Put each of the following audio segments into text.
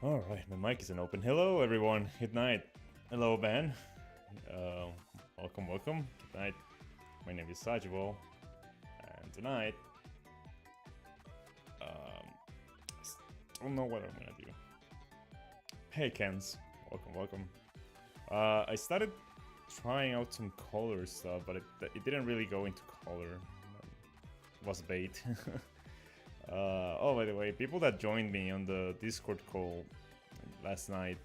Alright, my mic isn't open. Hello everyone, good night. Hello Ben. Welcome. Good night. My name is Sajivo. And tonight, I don't know what I'm gonna do. Hey Kens, welcome. I started trying out some color stuff, but it didn't really go into color. It was bait. Oh, by the way, people that joined me on the Discord call last night,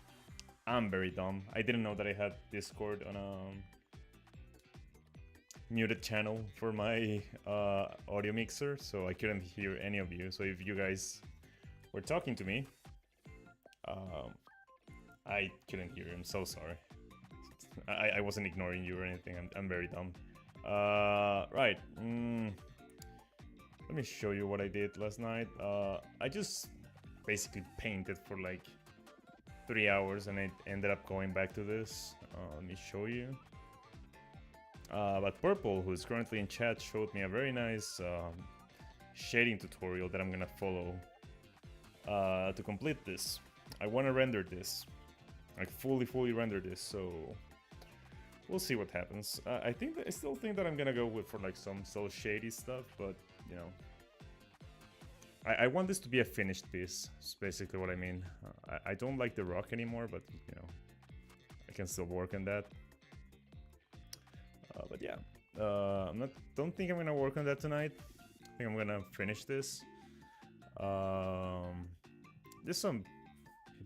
I'm very dumb. I didn't know that I had Discord on a muted channel for my audio mixer, so I couldn't hear any of you. So if you guys were talking to me, I couldn't hear you. I'm so sorry. I wasn't ignoring you or anything. I'm very dumb. Right. Let me show you what I did last night. I just basically painted for like 3 hours and I ended up going back to this. Let me show you. But Purple, who is currently in chat, showed me a very nice shading tutorial that I'm gonna follow to complete this. I want to render this, like fully render this, so we'll see what happens. I still think that I'm gonna go for like some so shady stuff, but you know, I want this to be a finished piece. That's basically what I mean. I don't like the rock anymore, but you know, I can still work on that. But yeah, don't think I'm gonna work on that tonight. I think I'm gonna finish this. There's some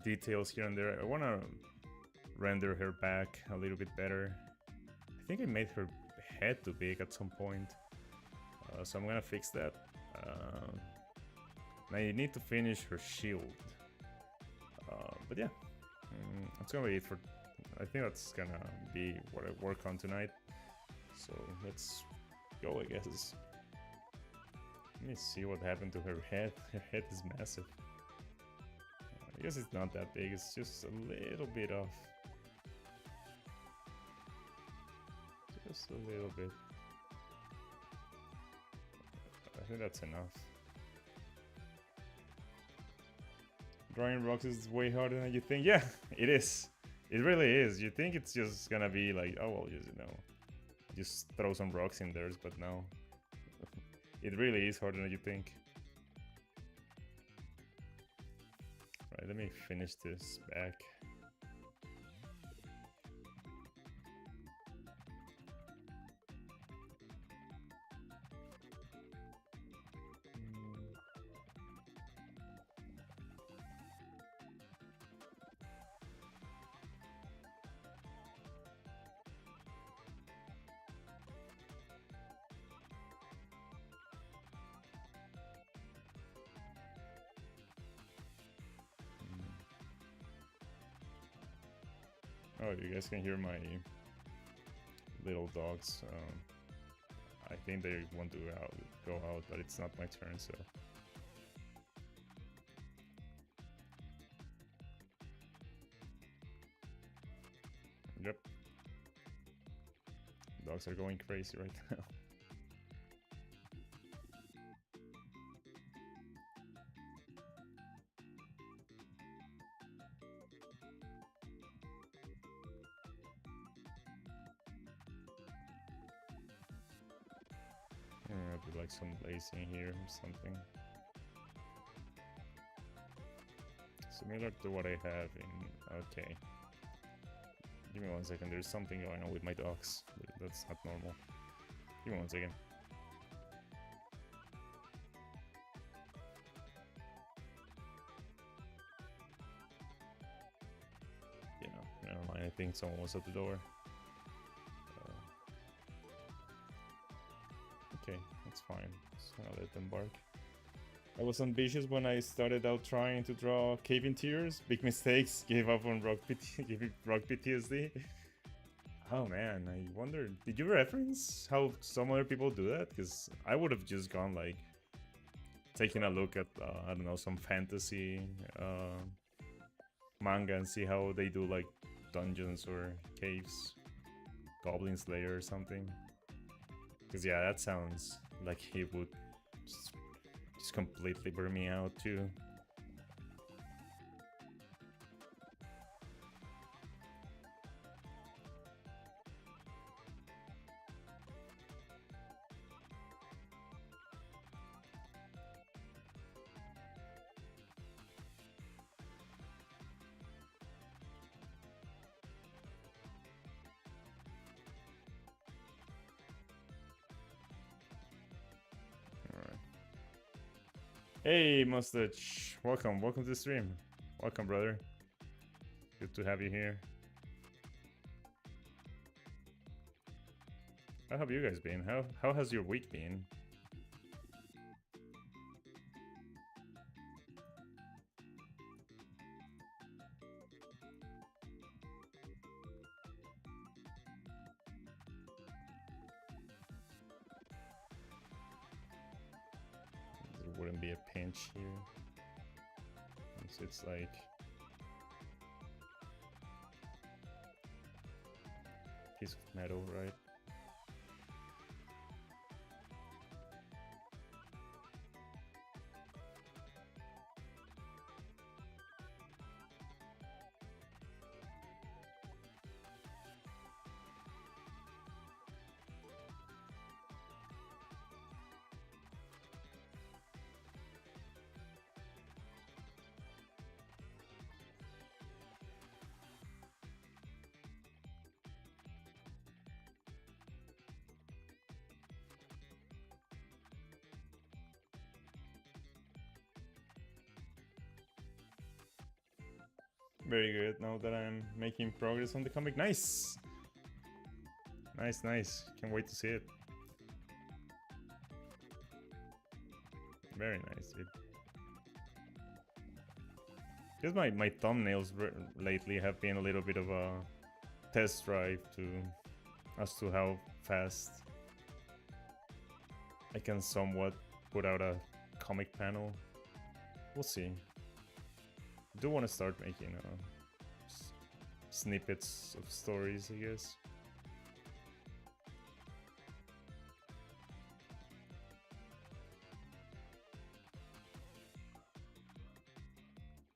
details here and there. I wanna render her back a little bit better. I think I made her head too big at some point, so I'm gonna fix that. I need to finish her shield, but yeah, that's gonna be it for. I think that's gonna be what I work on tonight. So let's go, I guess. Let me see what happened to her head. Her head is massive. I guess it's not that big, it's just a little bit off. Just a little bit. I think that's enough. Drawing rocks is way harder than you think. Yeah, it is. It really is. You think it's just gonna be like, oh well, just throw some rocks in there, but no. It really is harder than you think. Right, let me finish this back. Oh, you guys can hear my little dogs. I think they want to go out, but it's not my turn, so. Yep. Dogs are going crazy right now. I'll do like some lacing here or something. Similar to what I have in... Okay. Give me 1 second, there's something going on with my dogs. That's not normal. Give me 1 second. Yeah, never mind, I think someone was at the door. Okay, that's fine. Just gonna let them bark. I was ambitious when I started out trying to draw cave interiors. Big mistakes. Gave up on rock PTSD. Oh man, I wonder. Did you reference how some other people do that? Because I would have just gone like taking a look at I don't know, some fantasy manga and see how they do like dungeons or caves, Goblin Slayer or something. Because yeah, that sounds like he would just completely burn me out too. Hey, Mustache. Welcome to the stream. Welcome, brother. Good to have you here. How have you guys been? How has your week been? There wouldn't be a pinch here. So it's like piece of metal, right? Very good. Now that I'm making progress on the comic. Nice! Nice. Can't wait to see it. Very nice, dude. Because my thumbnails lately have been a little bit of a test drive as to how fast I can somewhat put out a comic panel. We'll see. I do want to start making snippets of stories, I guess.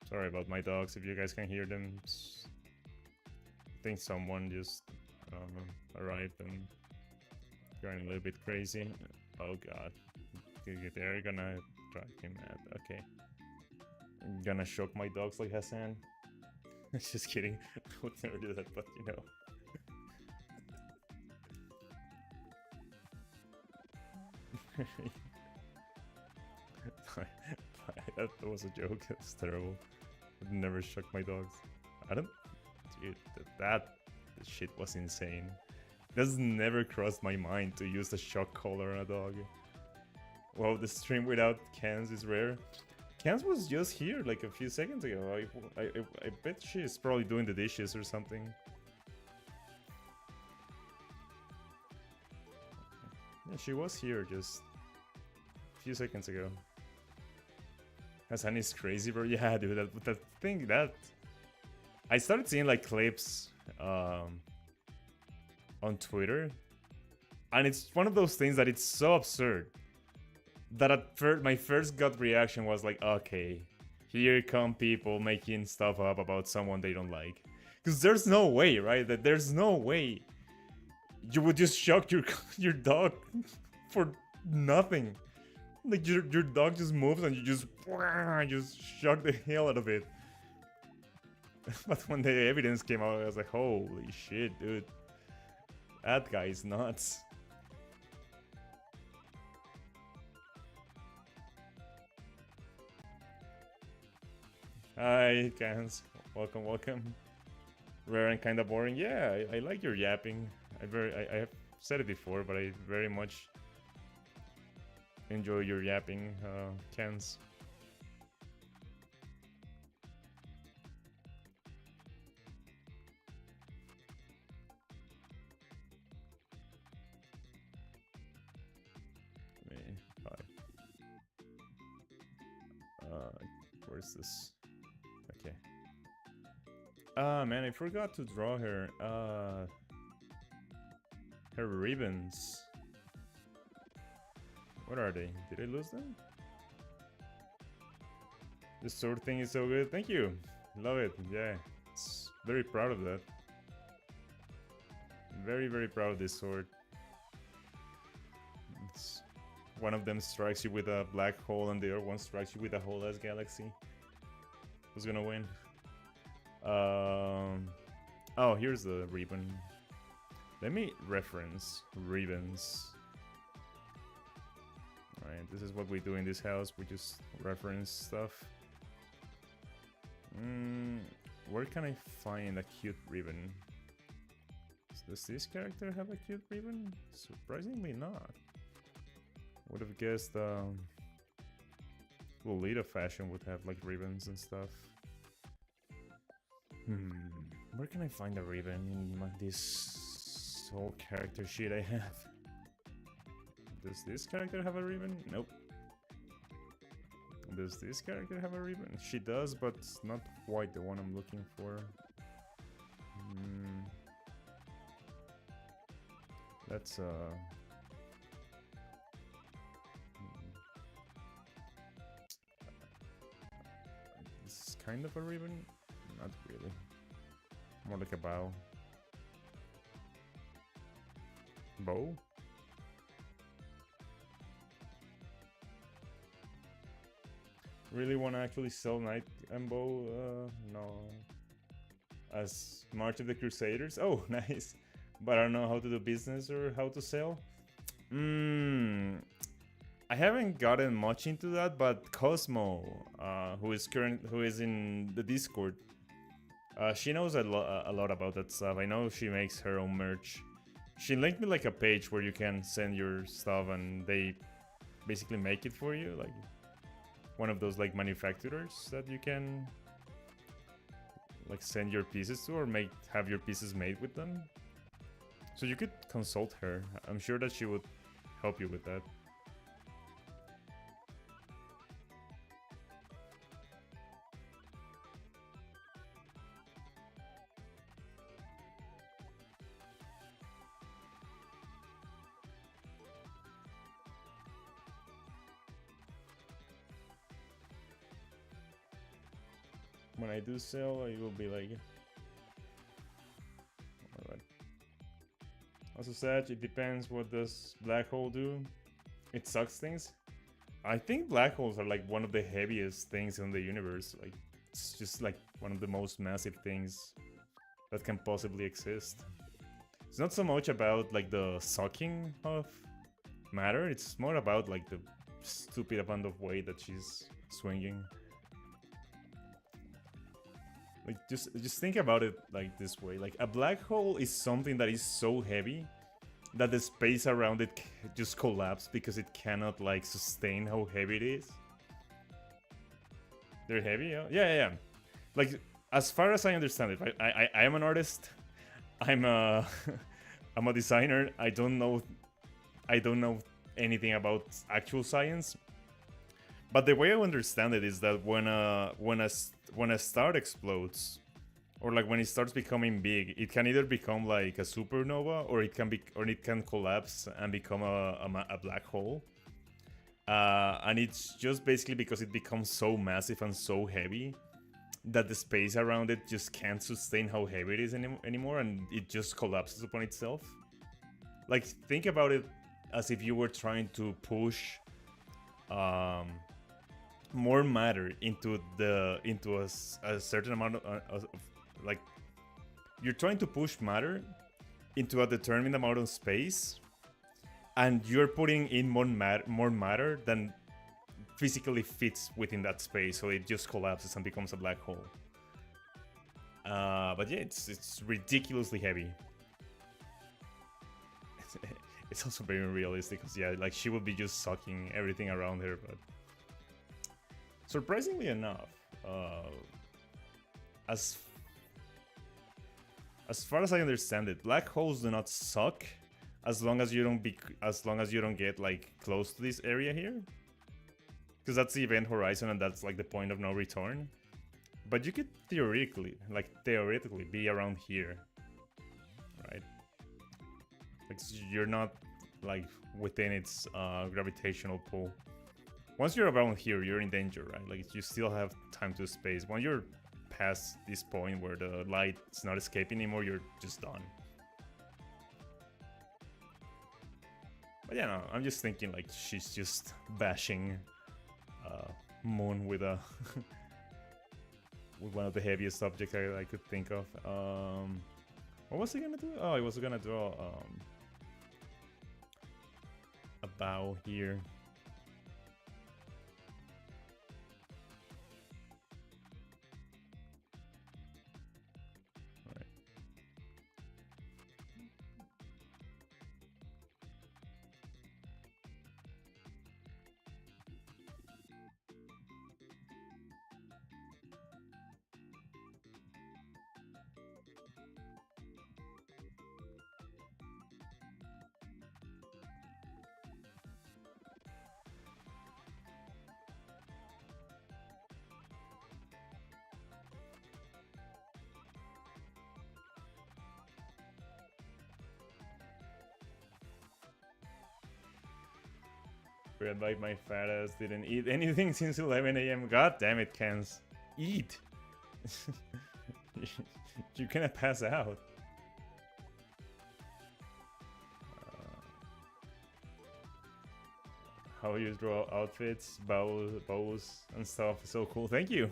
Sorry about my dogs if you guys can hear them. I think someone just arrived and going a little bit crazy. Oh god. They're gonna drive him mad. Okay. I'm gonna shock my dogs like Hassan. Just kidding. I would never do that, but you know. That was a joke. That's terrible. I'd never shock my dogs. I don't. Dude, that shit was insane. It has never crossed my mind to use a shock collar on a dog. Wow, the stream without cans is rare. Cans was just here like a few seconds ago. I bet she's probably doing the dishes or something. Yeah, she was here just a few seconds ago. Hassan is crazy, bro. Yeah, dude, that thing that I started seeing like clips on Twitter, and it's one of those things that it's so absurd that at first my first gut reaction was like, okay, here come people making stuff up about someone they don't like, because there's no way, right? That there's no way you would just shock your dog for nothing. Like your dog just moves and you just shock the hell out of it. But when the evidence came out, I was like, holy shit, dude. That guy is nuts. Hi, Cans. Welcome. Rare and kinda boring. Yeah, I like your yapping. I have said it before, but I very much enjoy your yapping, Cans. Where's this? Okay. Man, I forgot to draw her. Her ribbons. What are they? Did I lose them? This sword thing is so good. Thank you. Love it. Yeah. It's very proud of that. Very, very proud of this sword. One of them strikes you with a black hole and the other one strikes you with a whole ass galaxy. Who's gonna win? Oh, here's the ribbon. Let me reference ribbons. Right, this is what we do in this house. We just reference stuff. Where can I find a cute ribbon? Does this character have a cute ribbon? Surprisingly not. Would have guessed Lolita fashion would have like ribbons and stuff. Where can I find a ribbon in this whole character sheet I have? Does this character have a ribbon? Nope. Does this character have a ribbon? She does, but not quite the one I'm looking for. That's this is kind of a ribbon? Not really. More like a bow. Bow? Really want to actually sell Knight and Bow? No. As March of the Crusaders? Oh, nice. But I don't know how to do business or how to sell. I haven't gotten much into that, but Cosmo, who is in the Discord, she knows a lot about that stuff. I know she makes her own merch. She linked me like a page where you can send your stuff and they basically make it for you, like one of those like manufacturers that you can like send your pieces to or have your pieces made with them. So you could consult her. I'm sure that she would help you with that. When I do sell, it will be like... Alright. Also Sag, it depends what does Black Hole do. It sucks things. I think black holes are like one of the heaviest things in the universe. Like, it's just like one of the most massive things that can possibly exist. It's not so much about like the sucking of matter, it's more about like the stupid amount of weight that she's swinging. Like, just think about it like this way. Like, a black hole is something that is so heavy that the space around it just collapses because it cannot, like, sustain how heavy it is. They're heavy, yeah? Yeah. Like, as far as I understand it, right? I am an artist. I'm a designer. I don't know anything about actual science. But the way I understand it is that when a star explodes, or like when it starts becoming big, it can either become like a supernova, or it can collapse and become a black hole. And it's just basically because it becomes so massive and so heavy that the space around it just can't sustain how heavy it is anymore, and it just collapses upon itself. Like, think about it as if you were trying to push more matter into a certain amount of like, you're trying to push matter into a determined amount of space, and you're putting in more matter than physically fits within that space, so it just collapses and becomes a black hole. But yeah, it's ridiculously heavy. It's also very unrealistic because, yeah, like, she would be just sucking everything around her. But surprisingly enough, as far as I understand it, black holes do not suck as long as you don't get like close to this area here, because that's the event horizon and that's like the point of no return. But you could theoretically be around here, right? Like, you're not like within its gravitational pull. Once you're around here, you're in danger, right? Like, you still have time to space. When you're past this point where the light's not escaping anymore, you're just done. But yeah, no, I'm just thinking like she's just bashing Moon with a with one of the heaviest objects I could think of. What was he gonna do? Oh, he was gonna draw a bow here. Like my fat ass didn't eat anything since 11 a.m. God damn it, Kens. Eat! You're gonna pass out. How you draw outfits, bows and stuff. So cool. Thank you.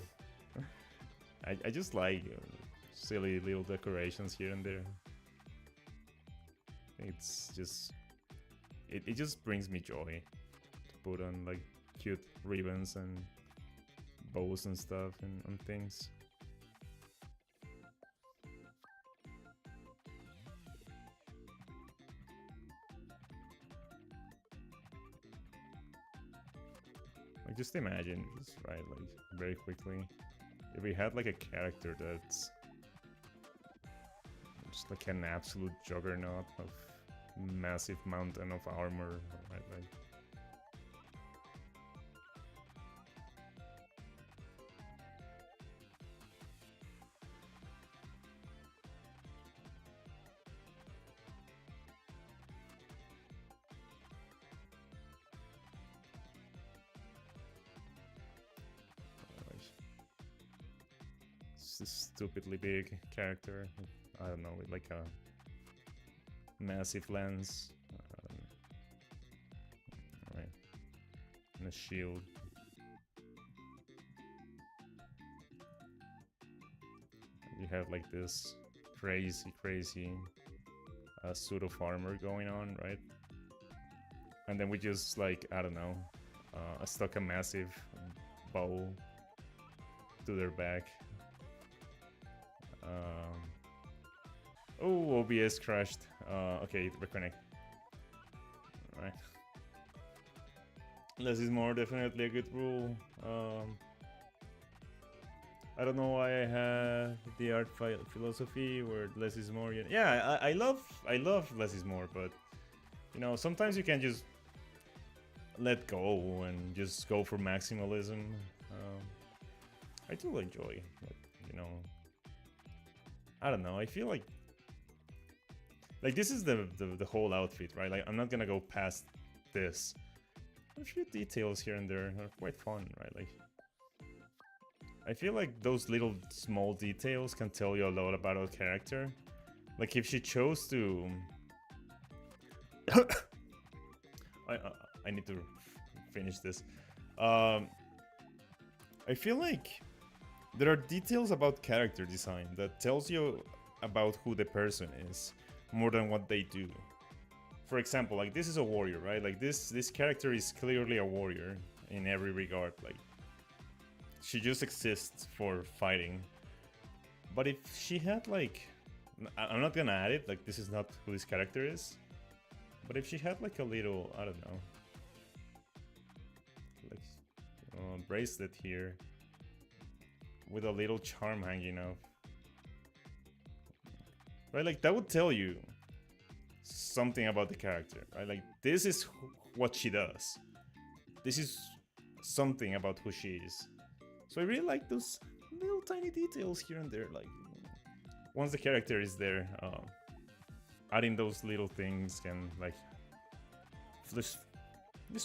I just like silly little decorations here and there. It's just it just brings me joy to put on like cute ribbons and bows and stuff and on things. Like just imagine, just right, like very quickly, if we had like a character that's just like an absolute juggernaut of massive mountain of armor, right? Like stupidly big character. I don't know, with like a massive lens, right, and a shield. You have like this crazy suit of armor going on, right? And then we just like, I don't know, stuck a massive bow to their back. Oh, OBS crashed. Okay, reconnect. Alright. Less is more, definitely a good rule. I don't know why I have the art philosophy where less is more. Yeah, I love less is more, but you know, sometimes you can just let go and just go for maximalism. I do enjoy, you know. I don't know. I feel like this is the whole outfit, right? Like I'm not gonna go past this. A few details here and there are quite fun, right? Like I feel like those little small details can tell you a lot about a character. Like if she chose to, I need to finish this. I feel like there are details about character design that tells you about who the person is more than what they do. For example, like this is a warrior, right? Like this character is clearly a warrior in every regard. Like she just exists for fighting. But if she had like, I'm not gonna add it, like this is not who this character is. But if she had like a little, I don't know, like bracelet here with a little charm hanging off, right? Like that would tell you something about the character, right? Like this is what she does. This is something about who she is. So I really like those little tiny details here and there. Like once the character is there, adding those little things can like just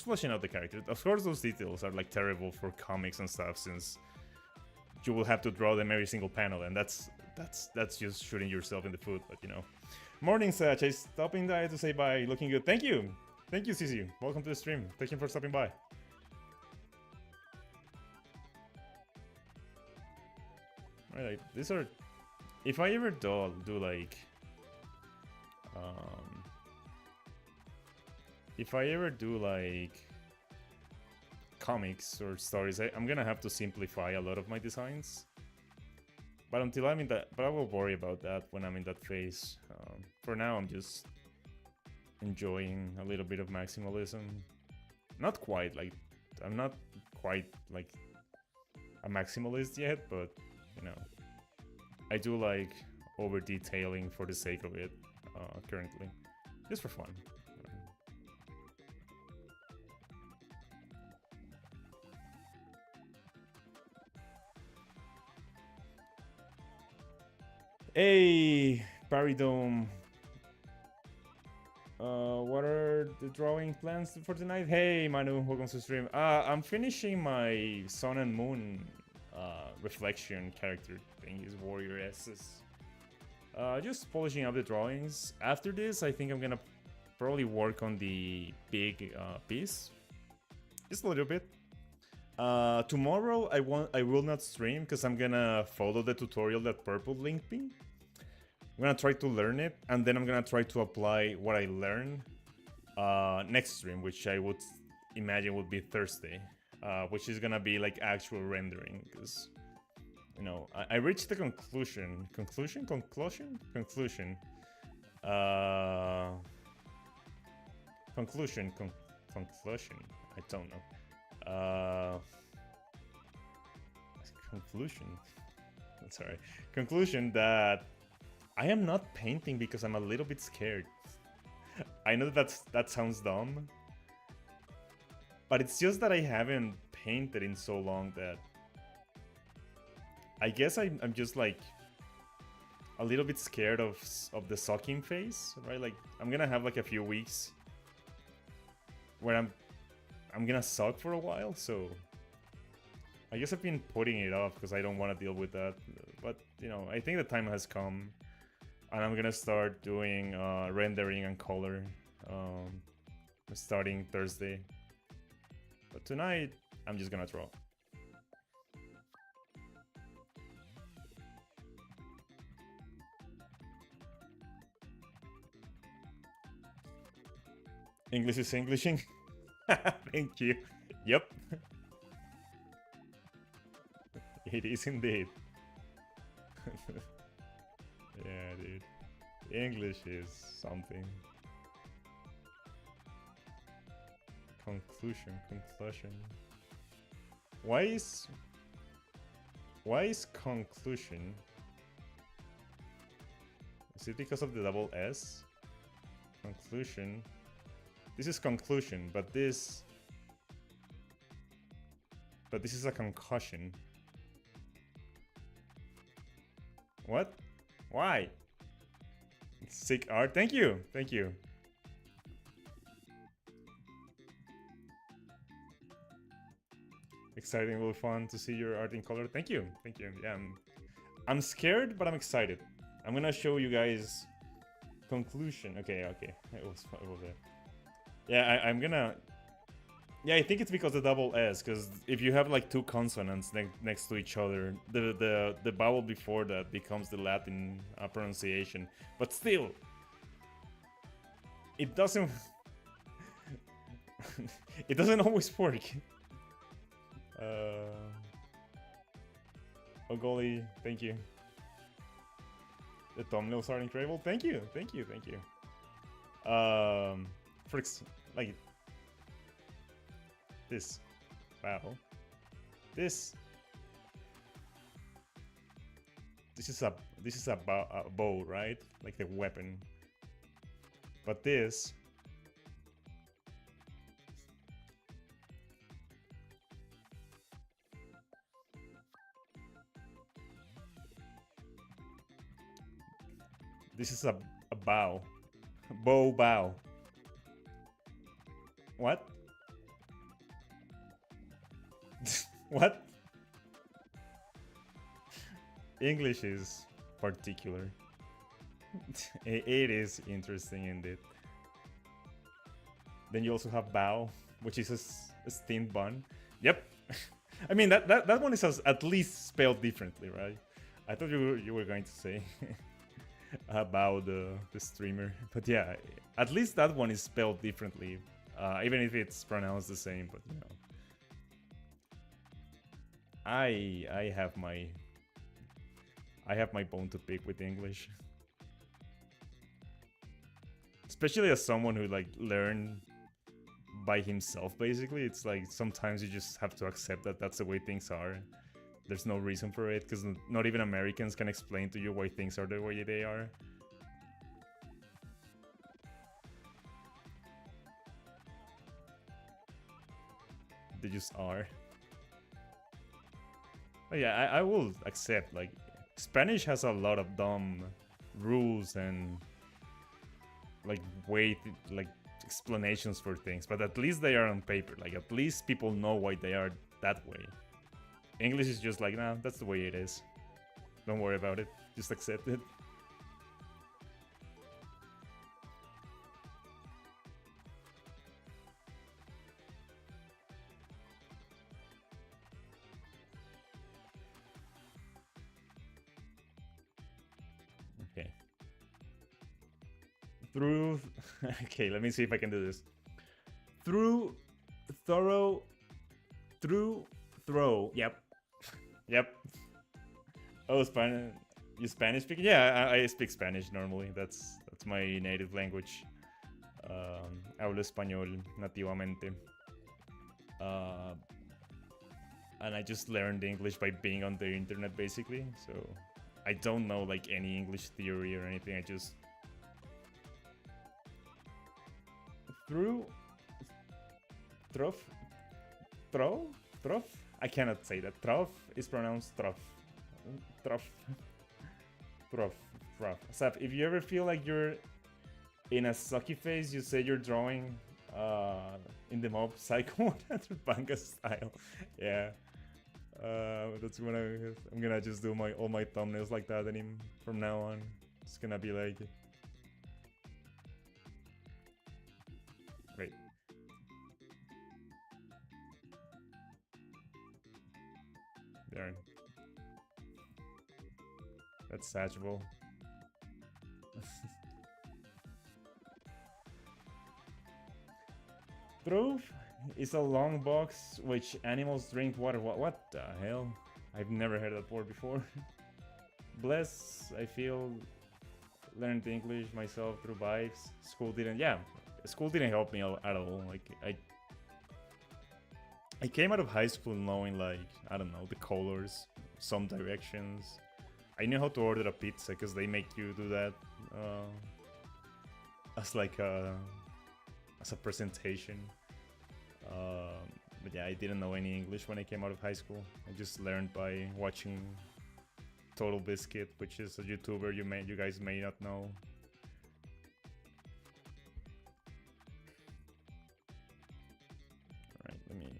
fleshing out the character. Of course, those details are like terrible for comics and stuff, since you will have to draw them every single panel, and that's just shooting yourself in the foot. But you know, morning Satch, I stopping by to say bye. Looking good. Thank you, CC. Welcome to the stream. Thank you for stopping by. Right, like these are. If I ever do like, if I ever do like comics or stories, I'm gonna have to simplify a lot of my designs. But until I'm in that, but I will worry about that when I'm in that phase. For now, I'm just enjoying a little bit of maximalism. Not quite like, I'm not quite like a maximalist yet, but you know, I do like over detailing for the sake of it currently, just for fun. Hey, Paridome. What are the drawing plans for tonight? Hey Manu, welcome to stream. I'm finishing my Sun and Moon reflection character thing, his warrior S's. Just polishing up the drawings. After this, I think I'm gonna probably work on the big piece, just a little bit. Tomorrow I will not stream because I'm gonna follow the tutorial that Purple linked me. I'm gonna try to learn it, and then I'm gonna try to apply what I learned next stream, which I would imagine would be Thursday, which is gonna be like actual rendering, because you know I reached the conclusion. Conclusion. Conclusion. I don't know. Conclusion. Sorry. Conclusion that I am not painting because I'm a little bit scared. I know that sounds dumb, but it's just that I haven't painted in so long that I guess I'm just like a little bit scared of the sucking phase, right? Like I'm gonna have like a few weeks where I'm gonna suck for a while, so I guess I've been putting it off because I don't want to deal with that. But you know, I think the time has come. And I'm gonna start doing rendering and color starting Thursday. But tonight, I'm just gonna draw. English is Englishing. Thank you. Yep. It is indeed. Yeah, dude. English is something. Conclusion. Why is conclusion? Is it because of the double S? Conclusion. This is conclusion, but this is a concussion. What? Why? Sick art. Thank you. Exciting, really fun to see your art in color. Thank you. Yeah, I'm scared, but I'm excited. I'm gonna show you guys conclusion. Okay. It was there. Yeah, I'm gonna. Yeah, I think it's because of the double S. Because if you have like two consonants next to each other, the vowel before that becomes the Latin pronunciation. But still, it doesn't. It doesn't always work. Oh golly, thank you. The thumbnails are incredible. Thank you. Freaks, like this. Wow. This is a bow, right? Like the weapon. But this is a bow. Bow. What? What? English is particular. It is interesting indeed. Then you also have bow, which is a steamed bun. Yep. I mean that one is at least spelled differently, right? I thought you were going to say about the streamer, but yeah, at least that one is spelled differently, even if it's pronounced the same. But you know, I have my bone to pick with English, especially as someone who like learned by himself. Basically, it's like sometimes you just have to accept that that's the way things are. There's no reason for it, because not even Americans can explain to you why things are the way they are. They just are. But yeah, I will accept, like, Spanish has a lot of dumb rules and like like explanations for things, but at least they are on paper. Like at least people know why they are that way. English is just like, nah, that's the way it is. Don't worry about it. Just accept it. Okay. Through... okay, let me see if I can do this. Through... Thorough... Through... Throw. Yep. Yep. Oh, Spanish. You Spanish speaking? Yeah, I speak Spanish normally. That's my native language. Hablo español nativamente. And I just learned English by being on the internet, basically. So I don't know like any English theory or anything. I just through trough, trough. I cannot say that. Trough is pronounced trough. Trough. Trough. So if you ever feel like you're in a sucky phase, you say you're drawing in the mob Psycho 100 Banga style. Yeah. That's when I'm gonna just do all my thumbnails like that from now on. It's gonna be like... Wait. There. That's satchable. Trove is a long box which animals drink water. What the hell? I've never heard that word before. Bless, I feel, learned English myself through vibes. School didn't help me at all. Like I came out of high school knowing like, I don't know, the colors, some directions. I knew how to order a pizza because they make you do that as like as a presentation. But yeah, I didn't know any English when I came out of high school. I just learned by watching Total Biscuit, which is a YouTuber you guys may not know. Alright, let me...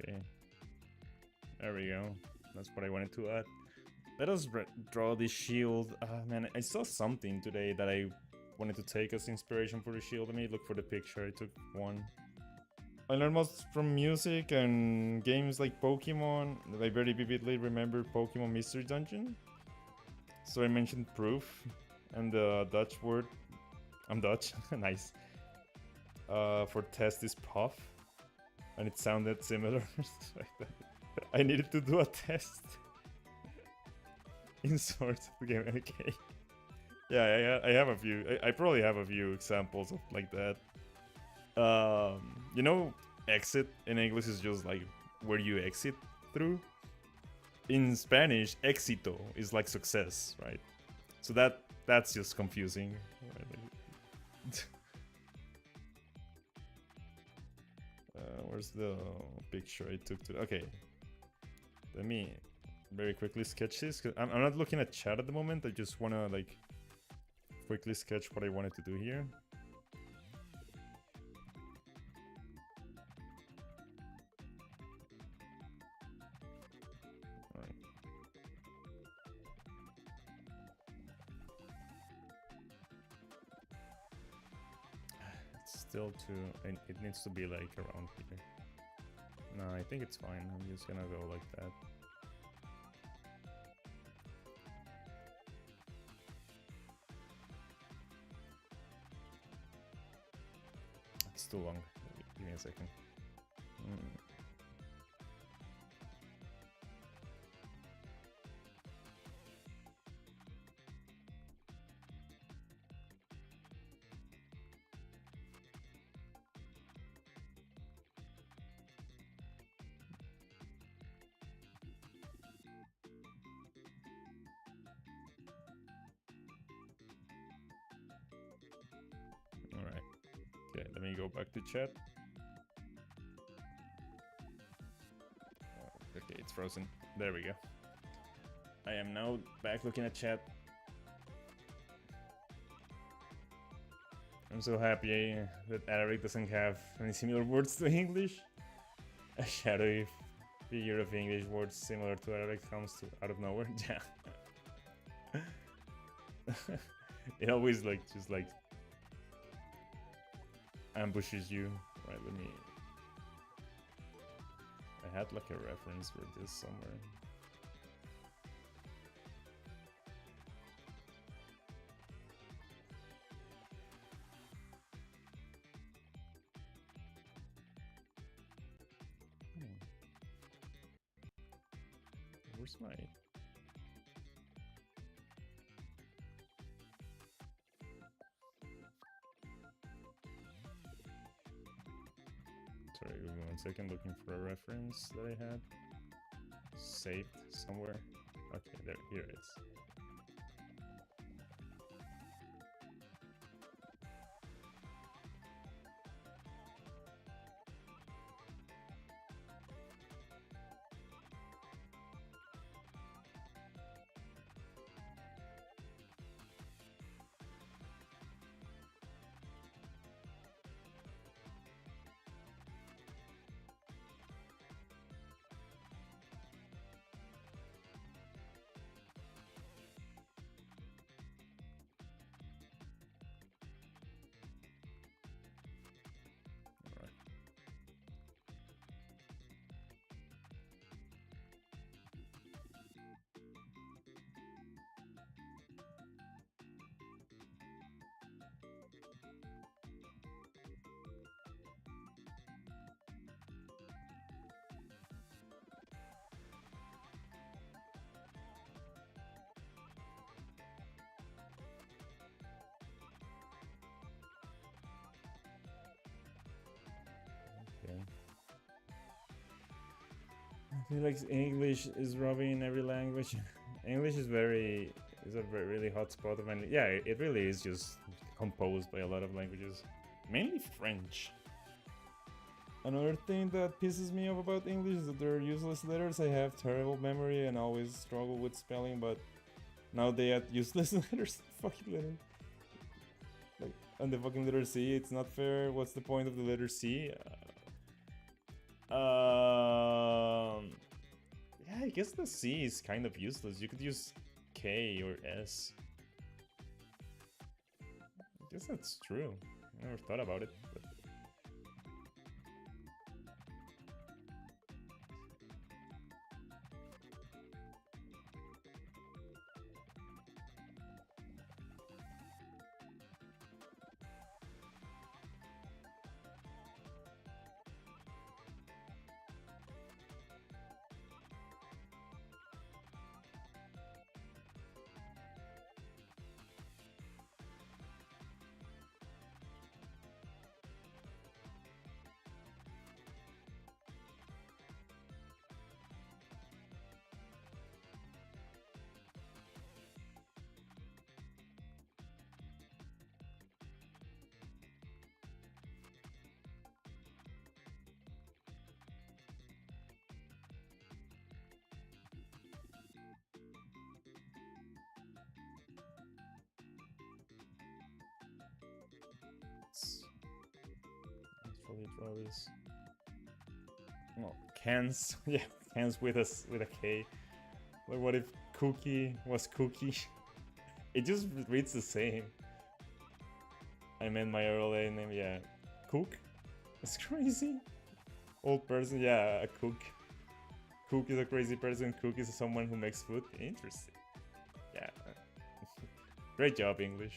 Okay, there we go. That's what I wanted to add. Let us draw this shield. Man, I saw something today that I wanted to take as inspiration for the shield. Let me look for the picture. I took one. I learned most from music and games like Pokemon. I very vividly remember Pokemon Mystery Dungeon. So I mentioned proof and the Dutch word. I'm Dutch. Nice. For test is puff. And it sounded similar. I needed to do a test. In sorts of the game. Okay. Yeah, I have a few. I probably have a few examples of like that. You know, exit in English is just like where you exit through. In Spanish, éxito is like success, right? So that's just confusing. Where's the picture I took to? Okay, let me very quickly sketch this. Cause I'm not looking at chat at the moment. I just wanna like quickly sketch what I wanted to do here. Still too... it needs to be like around here. No, I think it's fine. I'm just gonna go like that. It's too long. Give me a second. Alright. Okay, let me go back to chat. Okay, it's frozen. There we go. I am now back looking at chat. I'm so happy that Arabic doesn't have any similar words to English. A shadowy figure of English words similar to Arabic comes out of nowhere. Yeah. It always just ambushes you. Right, let me... I had like a reference for this somewhere. Where's my... Sorry, give me 1 second, looking for a reference that I had saved somewhere. Okay, here it is. I feel like English is robbing every language. English is a really hot spot of any. Yeah, it really is just composed by a lot of languages, mainly French. Another thing that pisses me off about English is that they're useless letters. I have terrible memory and always struggle with spelling, but now they add useless letters. Fucking letter. Like, and the fucking letter C, it's not fair. What's the point of the letter C? Yeah, I guess the C is kind of useless. You could use K or S. I guess that's true. I never thought about it, but... Actually draw this. Oh, cans. Yeah, cans with a K. Like, what if cookie was cookie? It just reads the same. I meant my early name, yeah. Cook? That's crazy. Old person, yeah, a cook. Cook is a crazy person. Cook is someone who makes food. Interesting. Yeah. Great job, English.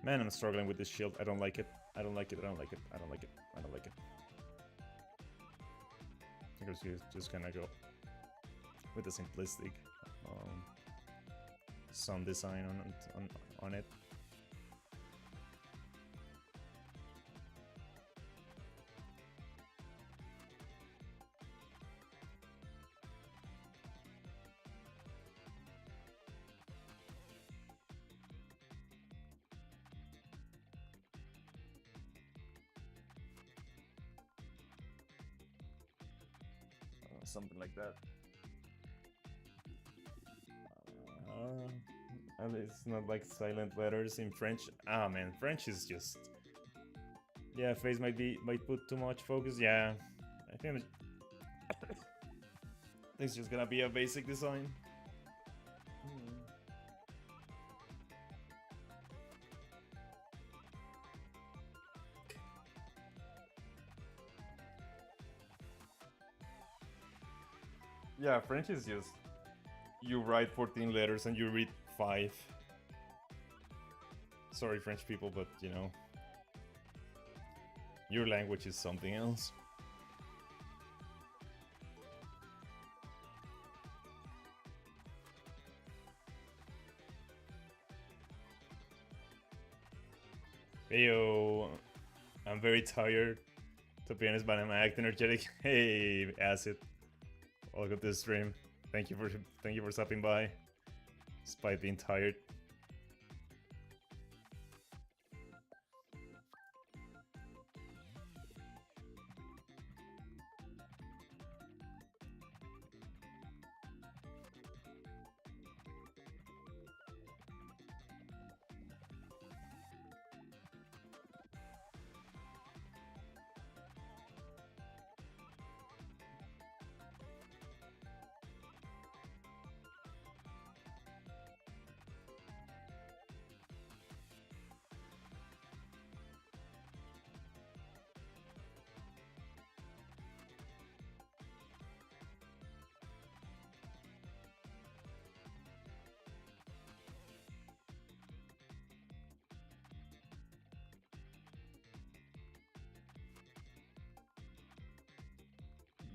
Man, I'm struggling with this shield. I don't like it. I don't like it. I don't like it. I don't like it. I don't like it. I think I'm just gonna go with the simplistic sun design on it. Something like that. And it's not like silent letters in French. Ah man, French is just, yeah. Face might put too much focus. Yeah, I think it's just gonna be a basic design. Yeah, French is just, you write 14 letters and you read 5. Sorry, French people, but you know, your language is something else. Heyo, I'm very tired, to be honest, but I'm act energetic. Hey, Acid. Welcome to the stream. Thank you for stopping by, despite being tired.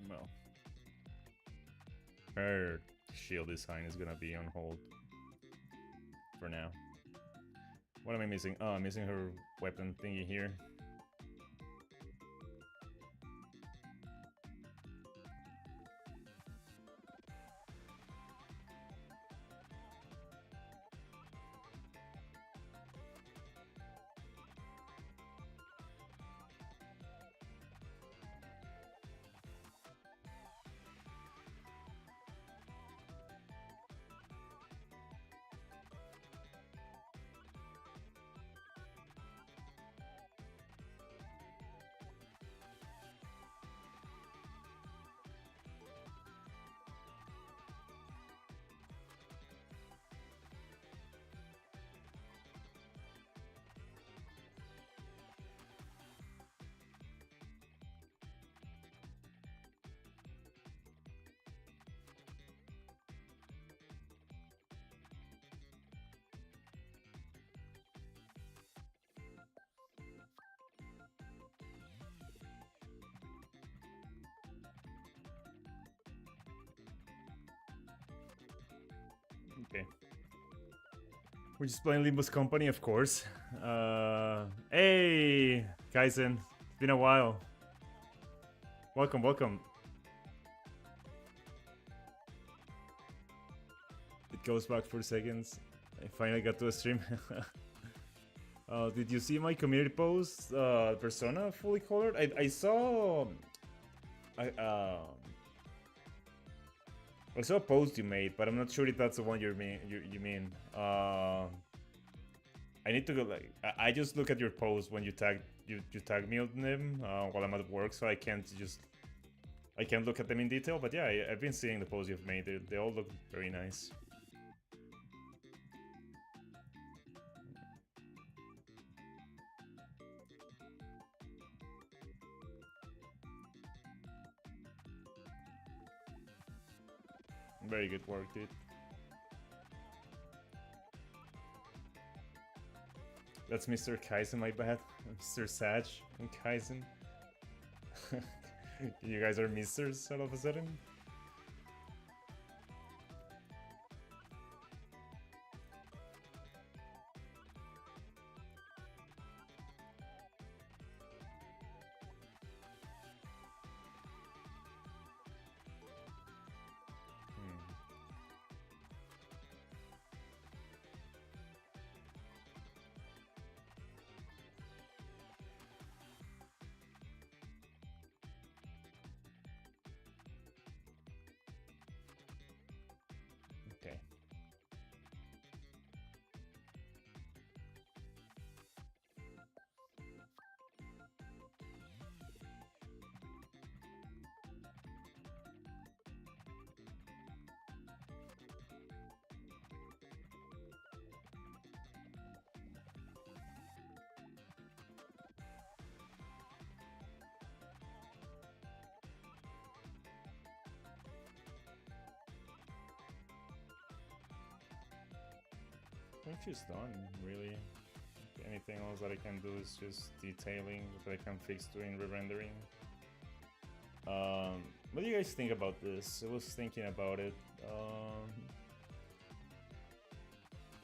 Well, her shield design is gonna be on hold for now. What am I missing? Oh, I'm missing her weapon thingy here. Okay. We're just playing Limbo's Company, of course. Hey, Kaizen. It's been a while. Welcome, welcome. It goes back for seconds. I finally got to a stream. Did you see my community post? Persona fully colored? I saw... I saw a post you made, but I'm not sure if that's the one you mean. I need to go, like... I just look at your post when you tag me on them while I'm at work, so I can't look at them in detail, but yeah, I've been seeing the posts you've made. They all look very nice. Very good work, dude. That's Mr. Kaizen, my bad. Mr. Sag and Kaizen. You guys are misters all of a sudden? Okay. Pretty much done, really. Anything else that I can do is just detailing that I can fix during re-rendering. What do you guys think about this? I was thinking about it.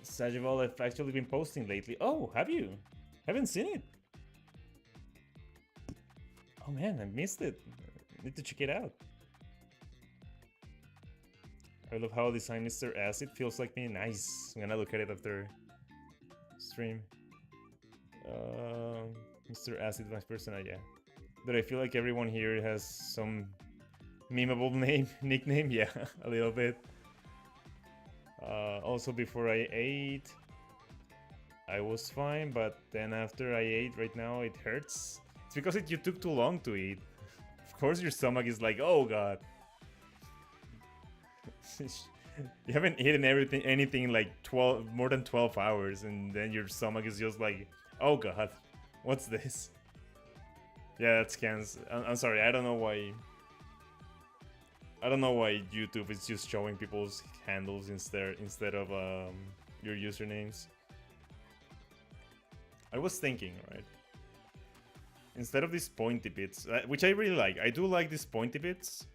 Sajival, I've actually been posting lately. Oh, have you? Haven't seen it. Oh man, I missed it. Need to check it out. I love how design Mr. Acid feels like me. Nice. I'm gonna look at it after stream. Mr. Acid Vice Persona, yeah. But I feel like everyone here has some memeable nickname. Yeah, a little bit. Also, before I ate, I was fine, but then after I ate, right now it hurts. It's because you took too long to eat. Of course, your stomach is like, oh god. You haven't eaten anything like more than 12 hours, and then your stomach is just like, oh god, what's this? Yeah, that scans. I'm sorry, I don't know why YouTube is just showing people's handles instead of your usernames. I was thinking, right? Instead of these pointy bits, which I really like. I do like these pointy bits,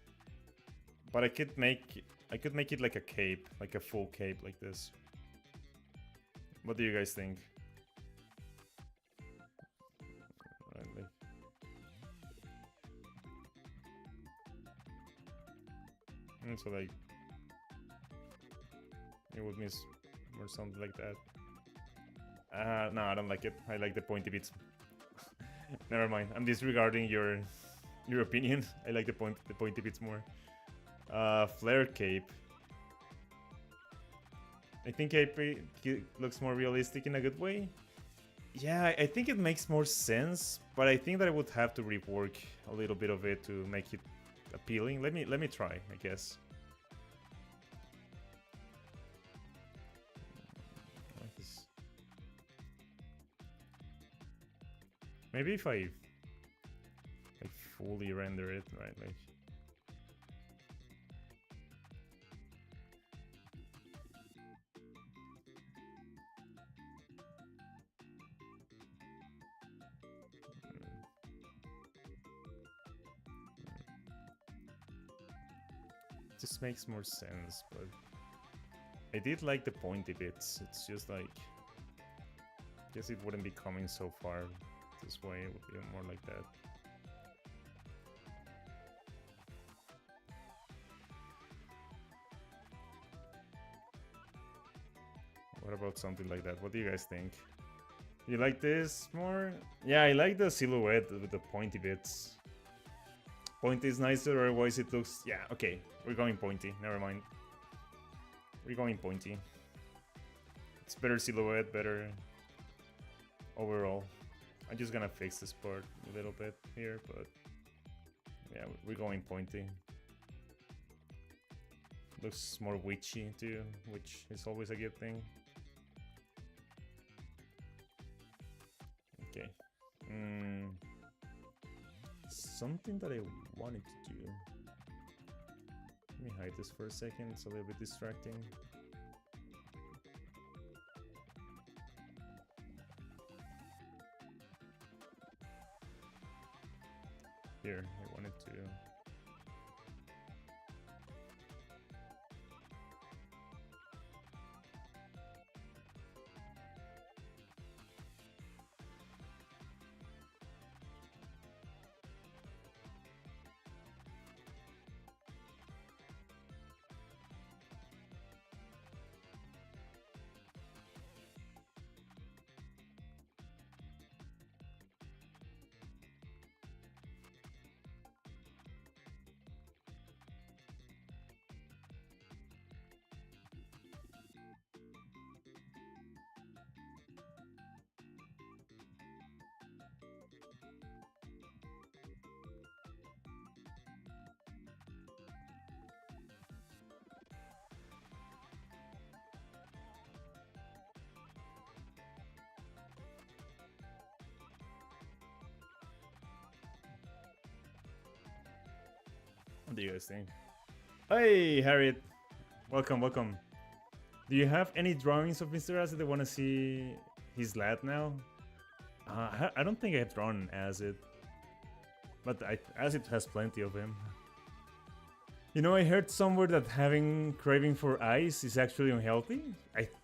but I could make it like a cape, like a full cape like this. What do you guys think? Right, and so like it would miss or something like that. No, I don't like it. I like the pointy bits. Never mind. I'm disregarding your opinion. I like the pointy bits more. Flare cape. I think cape looks more realistic in a good way. Yeah, I think it makes more sense, but I think that I would have to rework a little bit of it to make it appealing. Let me try, I guess. Maybe if I like fully render it, right? Like just makes more sense, but I did like the pointy bits. It's just like, I guess it wouldn't be coming so far this way. It would be more like that. about something like that? What do you guys think? You like this more? Yeah, I like the silhouette with the pointy bits. Pointy is nicer, otherwise it looks... Yeah, okay. We're going pointy. Never mind. We're going pointy. It's better silhouette, better overall. I'm just gonna fix this part a little bit here, but... Yeah, we're going pointy. Looks more witchy too, which is always a good thing. Okay. Something that I wanted to do. Let me hide this for a second, it's a little bit distracting. Here, I wanted to... What do you guys think? Hey, Harriet! Welcome, welcome. Do you have any drawings of Mr. Acid? I want to see his lad now. I don't think I've drawn Acid. But Acid has plenty of him. You know, I heard somewhere that having craving for ice is actually unhealthy.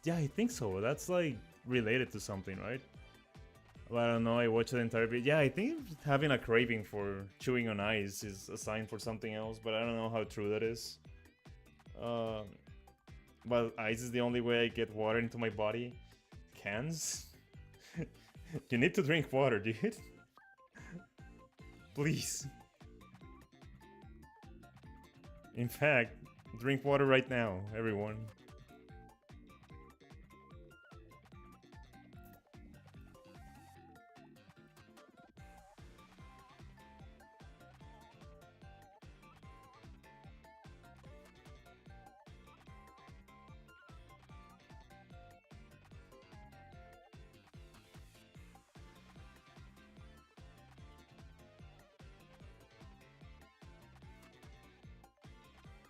Yeah, I think so. That's like related to something, right? Well, I don't know, I watched the entire video. Yeah, I think having a craving for chewing on ice is a sign for something else, but I don't know how true that is. Well, ice is the only way I get water into my body. Cans? You need to drink water, dude. Please. In fact, drink water right now, everyone.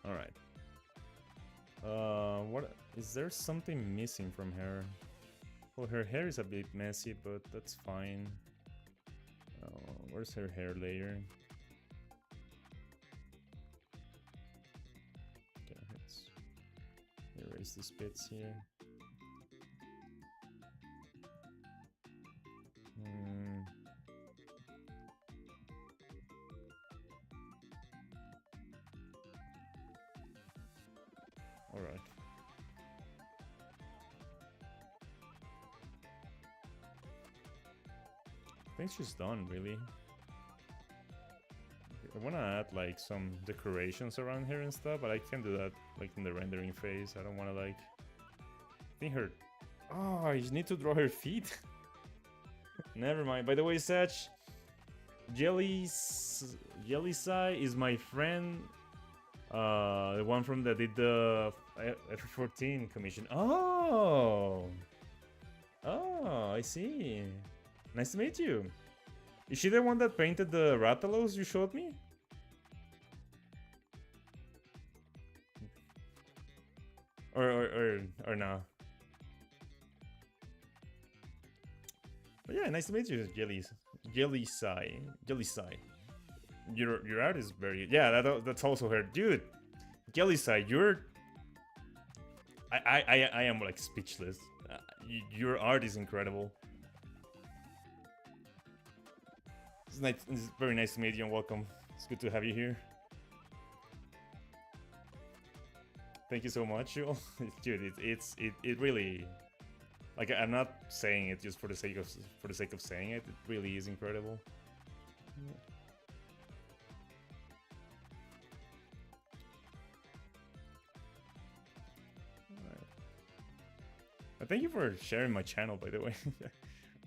Alright. What is there something missing from her? Well, her hair is a bit messy, but that's fine. Where's her hair layer? Okay, let's erase these bits here. Alright. I think she's done, really. I wanna add like some decorations around here and stuff, but I can do that like in the rendering phase. I don't wanna like... I think her... Oh, I just need to draw her feet. Never mind. By the way, Sach, Jelly-Sai is my friend. The one from that did the F14 commission. Oh, I see. Nice to meet you. Is she the one that painted the Rathalos you showed me? Or no? But yeah, nice to meet you, Jelly-Sai. Your art is very... Yeah, that's also her. Dude, Jelly-Sai, you're... I am like speechless. Your art is incredible. It's very nice to meet you and welcome. It's good to have you here. Thank you so much, dude. It really Like, I'm not saying it just for the sake of saying it. It really is incredible. Thank you for sharing my channel, by the way.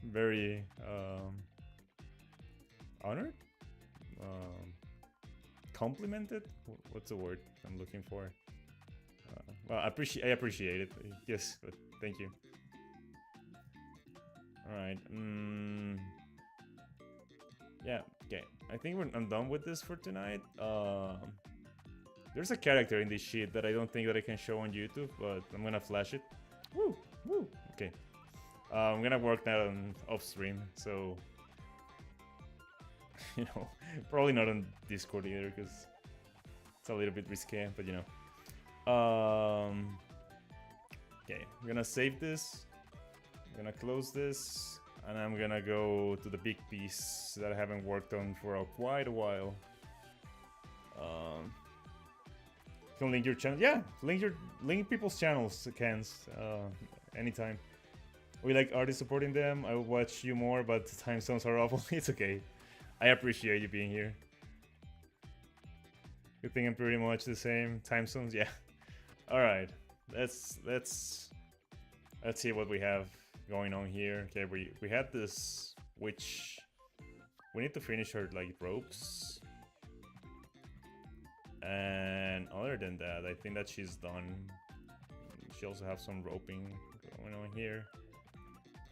Very honored, complimented. What's the word I'm looking for? Well, I appreciate it. Yes, but thank you. All right. Yeah. Okay. I think I'm done with this for tonight. There's a character in this shit that I don't think that I can show on YouTube, but I'm gonna flash it. Woo! Woo! Okay. I'm gonna work that on off stream, so you know, probably not on Discord either, because it's a little bit risky, but you know. Okay, I'm gonna save this. I'm gonna close this, and I'm gonna go to the big piece that I haven't worked on for quite a while. You can link your channel. Yeah, link people's channels, Cans. Anytime. We like artists supporting them. I will watch you more, but time zones are awful. It's okay. I appreciate you being here. You think I'm pretty much the same time zones? Yeah. All right. Let's see what we have going on here. Okay, we had this, which we need to finish her like ropes. And other than that, I think that she's done. She also has some roping going on here.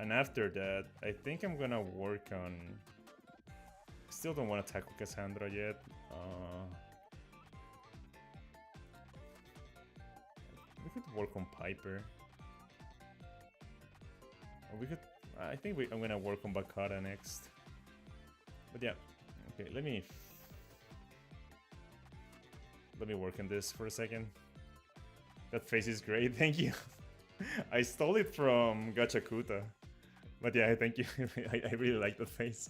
And after that, I think I'm gonna work on... Still don't want to tackle Cassandra yet. We could work on Piper. Or we could... I think I'm gonna work on Bakara next. But yeah. Okay, let me work on this for a second. That face is great, thank you. I stole it from Gachakuta. But yeah, thank you. I really like the face.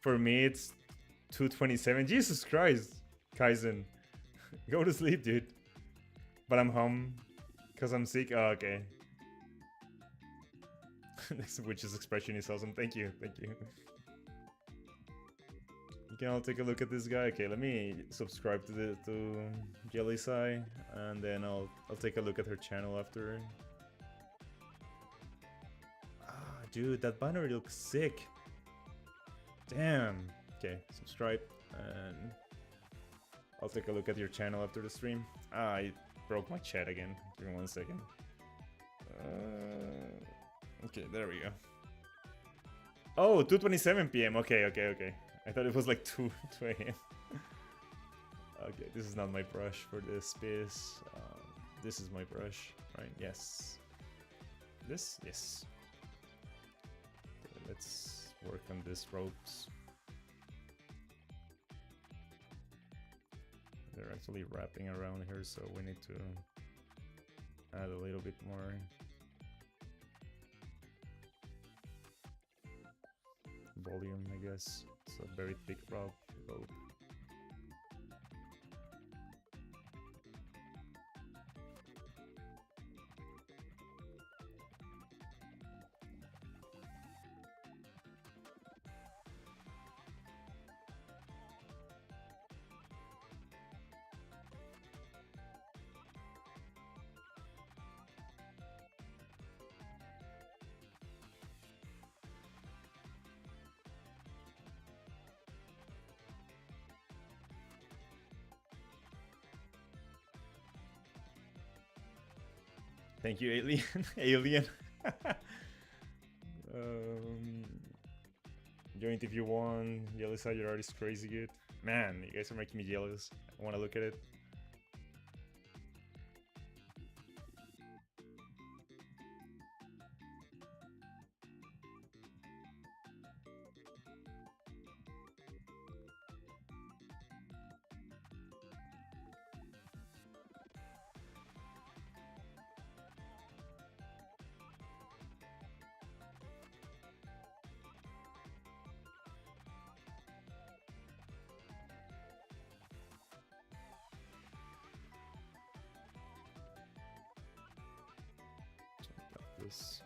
For me, it's 2:27. Jesus Christ, Kaizen. Go to sleep, dude. But I'm home because I'm sick. Oh, okay. This witch's expression is awesome. Thank you. Thank you. You can all take a look at this guy. Okay, let me subscribe to Jelly-Sai, and then I'll take a look at her channel after. Ah, dude, that banner looks sick. Damn. Okay, subscribe, and I'll take a look at your channel after the stream. Ah, I broke my chat again. Give me 1 second. Okay, there we go. Oh, 2:27 p.m. Okay. I thought it was like 2 a.m. Okay, this is not my brush for this piece. This is my brush, right? Yes. This? Yes. Okay, let's work on these ropes. They're actually wrapping around here, so we need to add a little bit more. Volume, I guess. It's a very thick rope. Thank you, Alien. Alien. Join if you want. Jelly-Sai, your art is crazy good. Man, you guys are making me jealous. I want to look at it. this.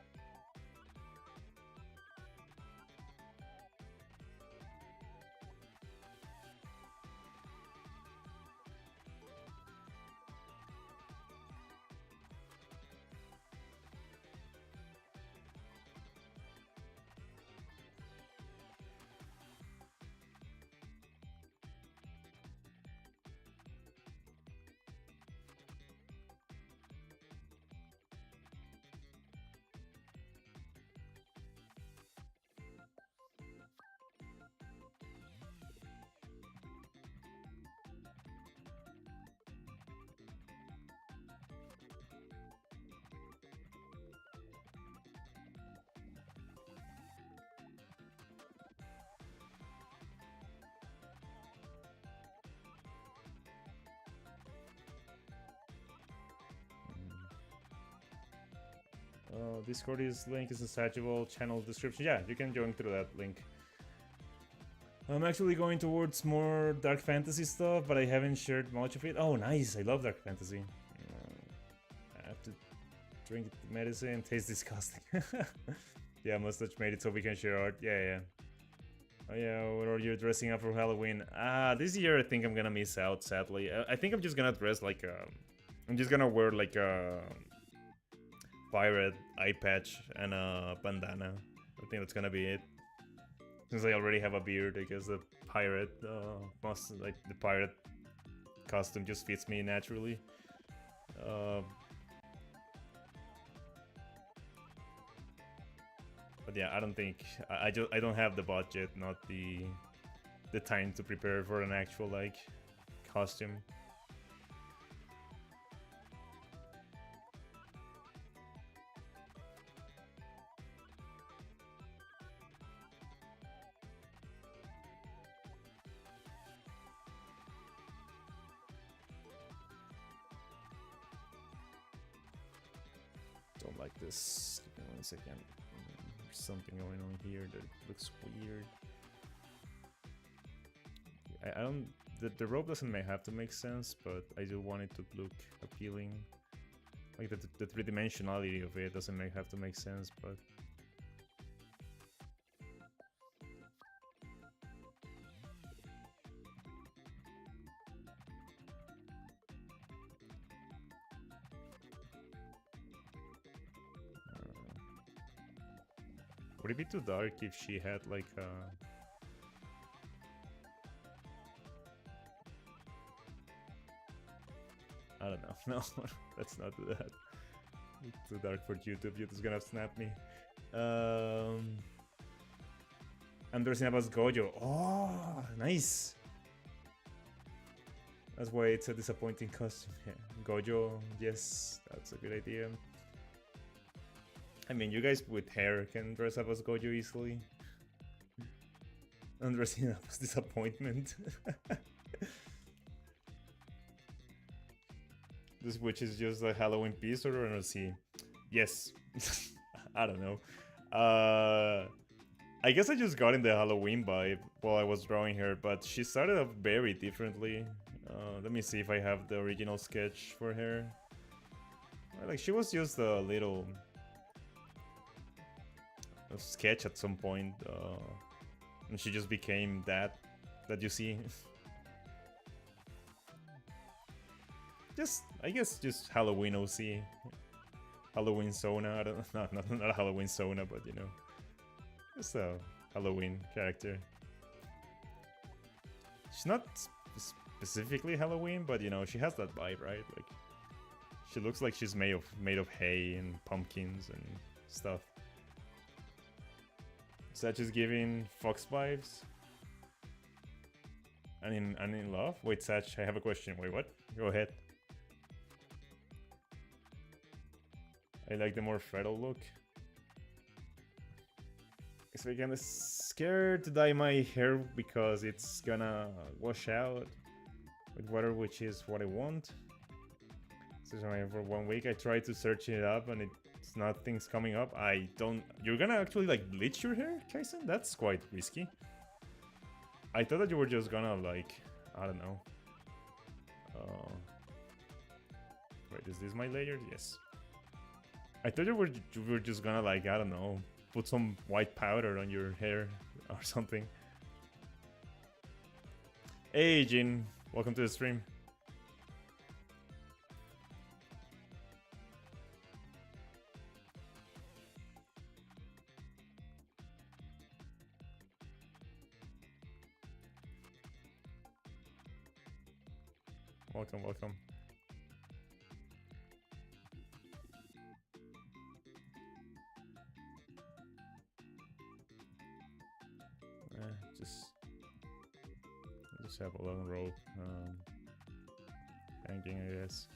Discord link is accessible, channel description. Yeah, you can join through that link. I'm actually going towards more dark fantasy stuff, but I haven't shared much of it. Oh, nice! I love dark fantasy. I have to drink medicine. Tastes disgusting. Yeah, Mustache made it so we can share art. Yeah. Oh yeah, what are you dressing up for Halloween? This year I think I'm gonna miss out, sadly. I think I'm just gonna dress like I'm just gonna wear like a pirate eye patch and a bandana. I think that's gonna be it. Since I already have a beard, I guess the pirate the pirate costume just fits me naturally. But yeah, I don't think I don't have the budget, not the time to prepare for an actual like costume. Don't like this. Give me 1 second. There's something going on here that looks weird. I don't. The rope doesn't have to make sense, but I do want it to look appealing. Like the three-dimensionality of it doesn't have to make sense, but. Would it be too dark if she had like I don't know. No, let's not do that. It's too dark for YouTube. YouTube's gonna snap me. I'm dressing up as Gojo. Oh, nice. That's why it's a disappointing costume. Yeah. Gojo, yes, that's a good idea. I mean, you guys with hair can dress up as Gojo easily. I'm dressing up as Disappointment. This witch is just a Halloween piece or an OC? Yes. I don't know. I guess I just got in the Halloween vibe while I was drawing her, but she started off very differently. Let me see if I have the original sketch for her. Like, she was just a little sketch at some point, and she just became that you see. I guess just Halloween OC, Halloween Sona. I don't not Halloween Sona, but you know, just a Halloween character. She's not specifically Halloween, but you know, she has that vibe, right? Like, she looks like she's made of hay and pumpkins and stuff. Such is giving Fox vibes. And in love? Wait, Satch, I have a question. Wait, what? Go ahead. I like the more feral look. So I'm kinda scared to dye my hair because it's gonna wash out with water, which is what I want. So for 1 week I tried to search it up and it's nothing's coming up. You're gonna actually like bleach your hair, Kaisen? That's quite risky. I thought that you were just gonna like, I don't know. Wait, is this my layer? Yes. I thought you were just gonna like, I don't know, put some white powder on your hair or something. Hey Jin, welcome to the stream. Welcome, welcome. Just have a long rope. Hanging, I guess.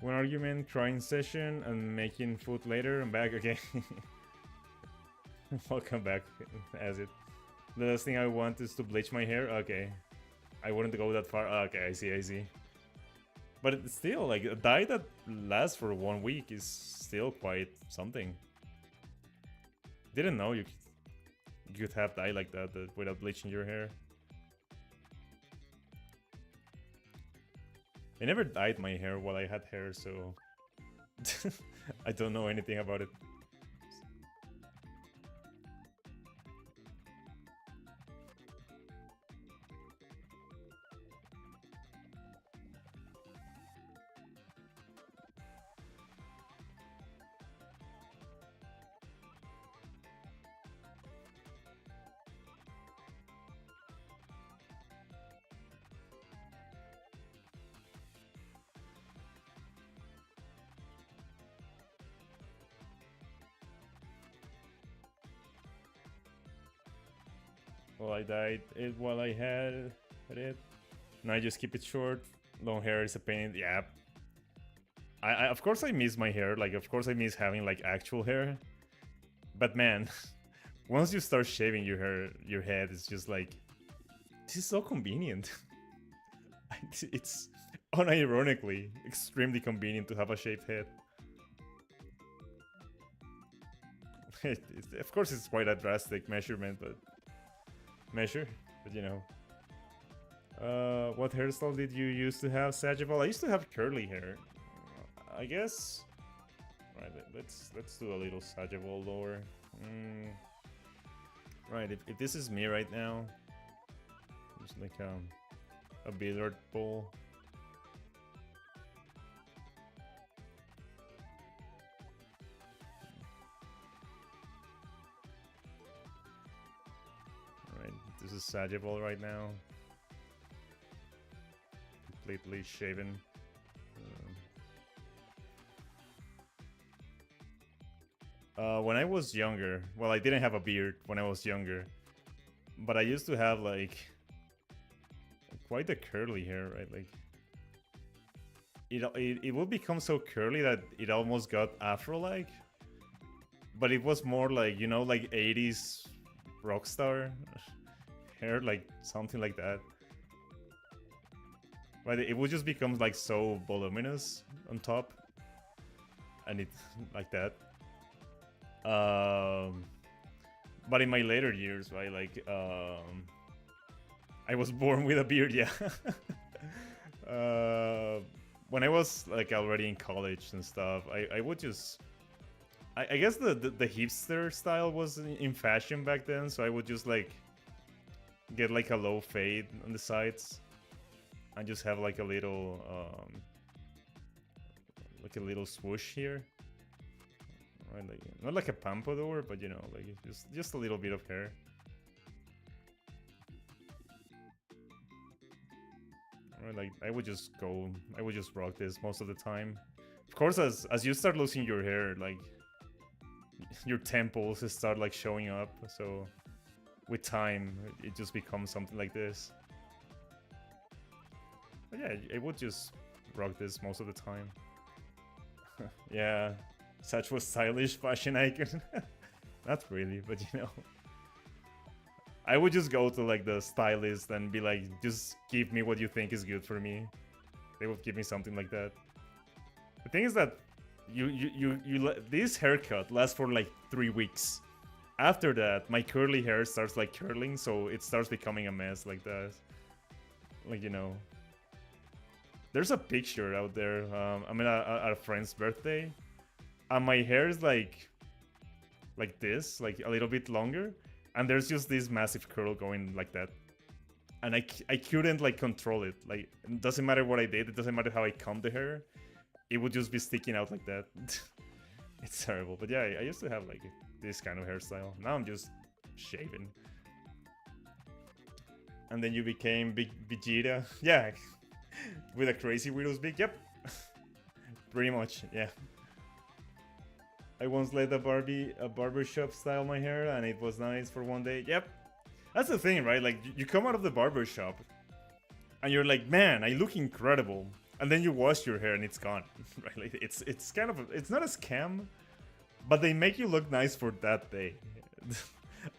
One argument, trying session, and making food later. I'm back, okay. Welcome back, as it. The last thing I want is to bleach my hair. Okay. I wouldn't go that far. Okay, I see, I see. But it's still, like, a dye that lasts for 1 week is still quite something. Didn't know you could have dye like that without bleaching your hair. I never dyed my hair while I had hair, so I don't know anything about it. Well, I dyed it while I had it. Now I just keep it short. Long hair is a pain. Yeah. I of course I miss my hair. Like, of course I miss having like actual hair. But man, once you start shaving your hair, your head is just like, this is so convenient. It's unironically extremely convenient to have a shaved head. Of course, it's quite a drastic measurement, but you know. What hairstyle did you used to have, Sagival? I used to have curly hair. I guess. Right, let's do a little Sagival lore. Right, if this is me right now, just like a billiard ball. This is Sagival right now. Completely shaven. When I was younger, well, I didn't have a beard when I was younger, but I used to have like quite a curly hair, right? Like it would become so curly that it almost got afro-like, but it was more like, you know, like 80s rock star hair, like something like that. But it would just become like so voluminous on top, and it like that. But in my later years, right, like I was born with a beard, yeah. When I was like already in college and stuff, I would just I guess the hipster style was in fashion back then, so I would just like get like a low fade on the sides and just have like a little swoosh here, right? Like not like a pompadour, but you know, like just a little bit of hair. Right, like I would just rock this most of the time. Of course, as you start losing your hair, like your temples start like showing up, so with time it just becomes something like this. But yeah, I would just rock this most of the time. Yeah, such was stylish fashion icon. Not really, but you know, I would just go to like the stylist and be like, just give me what you think is good for me. They would give me something like that. The thing is that this haircut lasts for like 3 weeks. After that, my curly hair starts like curling, so it starts becoming a mess like that. Like, you know. There's a picture out there. I'm at a friend's birthday, and my hair is like this, like a little bit longer, and there's just this massive curl going like that, and I couldn't like control it. Like, it doesn't matter what I did, it doesn't matter how I combed the hair, it would just be sticking out like that. It's terrible. But yeah, I used to have like this kind of hairstyle. Now I'm just shaving. And then you became Big Vegeta. Yeah. With a crazy widow's beak. Yep. Pretty much, yeah. I once let a barbershop style my hair, and it was nice for one day. Yep. That's the thing, right? Like, you come out of the barbershop and you're like, man, I look incredible. And then you wash your hair and it's gone. Right? Like, it's kind of it's not a scam, but they make you look nice for that day.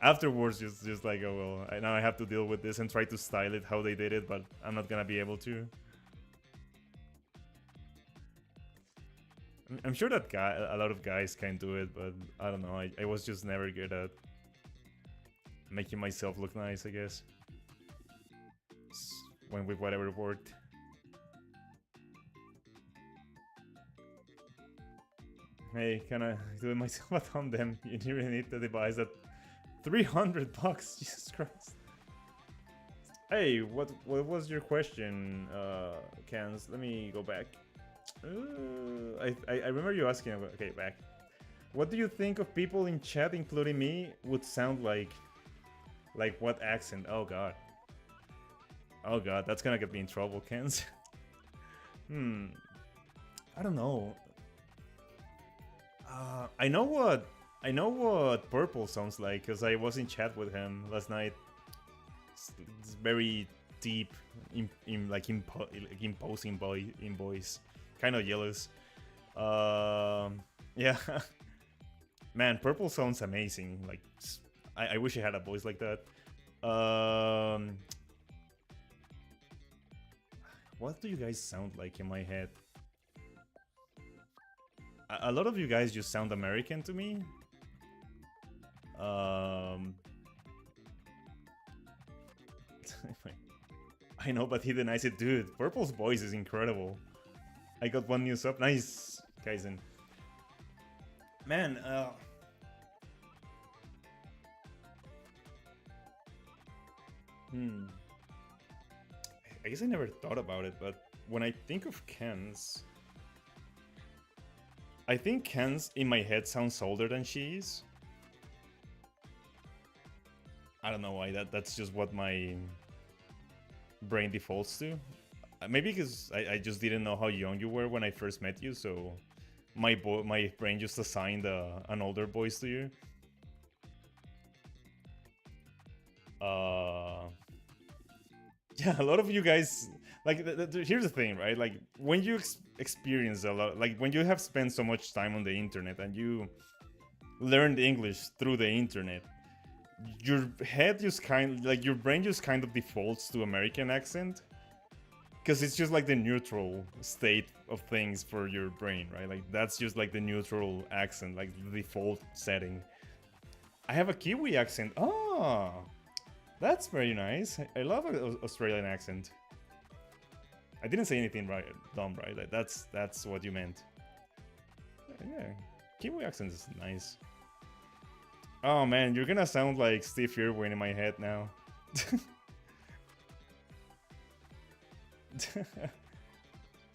Afterwards, just like, oh well, now I have to deal with this and try to style it how they did it, but I'm not gonna be able to. I'm sure that a lot of guys can do it, but I don't know. I was just never good at making myself look nice, I guess. Went with whatever worked. Hey, can I do it myself at home then? You really need the device at $300 bucks. Jesus Christ. Hey, what was your question, Cans? Let me go back. I remember you asking about, okay, back. What do you think of people in chat, including me, would sound like? Like what accent? Oh god. Oh god, that's gonna get me in trouble, Cans. I don't know. I know what Purple sounds like, because I was in chat with him last night. It's very deep, imposing voice, kind of jealous. Yeah, man, Purple sounds amazing. Like, I wish I had a voice like that. What do you guys sound like in my head? A lot of you guys just sound American to me. I know, but he denies it, dude. Purple's voice is incredible. I got one new sub. Nice, Kaizen. Man, I guess I never thought about it, but when I think of Ken's, I think Ken's in my head sounds older than she is. I don't know why, that's just what my brain defaults to. Maybe because I just didn't know how young you were when I first met you, so my brain just assigned an older voice to you. Yeah, a lot of you guys, like, here's the thing, right? Like, when you experience a lot, like, when you have spent so much time on the internet and you learned English through the internet, your head just your brain just kind of defaults to American accent, because it's just like the neutral state of things for your brain, right? Like, that's just like the neutral accent, like the default setting. I have a Kiwi accent. Oh, that's very nice. I love an Australian accent. I didn't say anything dumb, right? Like, that's what you meant. Yeah, Kiwi accent is nice. Oh man, you're gonna sound like Steve Irwin in my head now.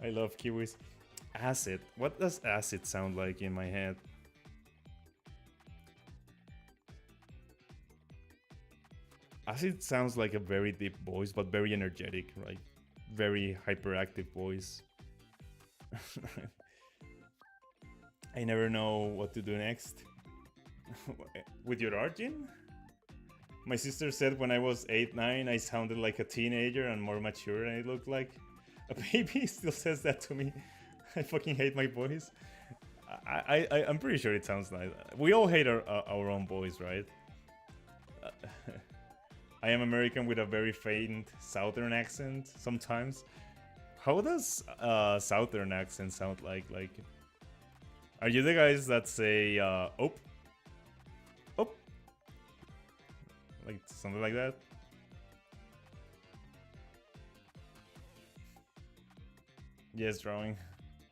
I love Kiwis. Acid. What does acid sound like in my head? Acid sounds like a very deep voice, but very energetic, right? Very hyperactive voice. I never know what to do next. With your Arjun? My sister said when I was 8-9 I sounded like a teenager and more mature than I looked like. A baby still says that to me. I fucking hate my voice. I'm pretty sure it sounds nice. We all hate our own voice, right? I am American with a very faint Southern accent sometimes. How does Southern accent sound like? Like, are you the guys that say "op"? "Op"? Like something like that? Yes, drawing.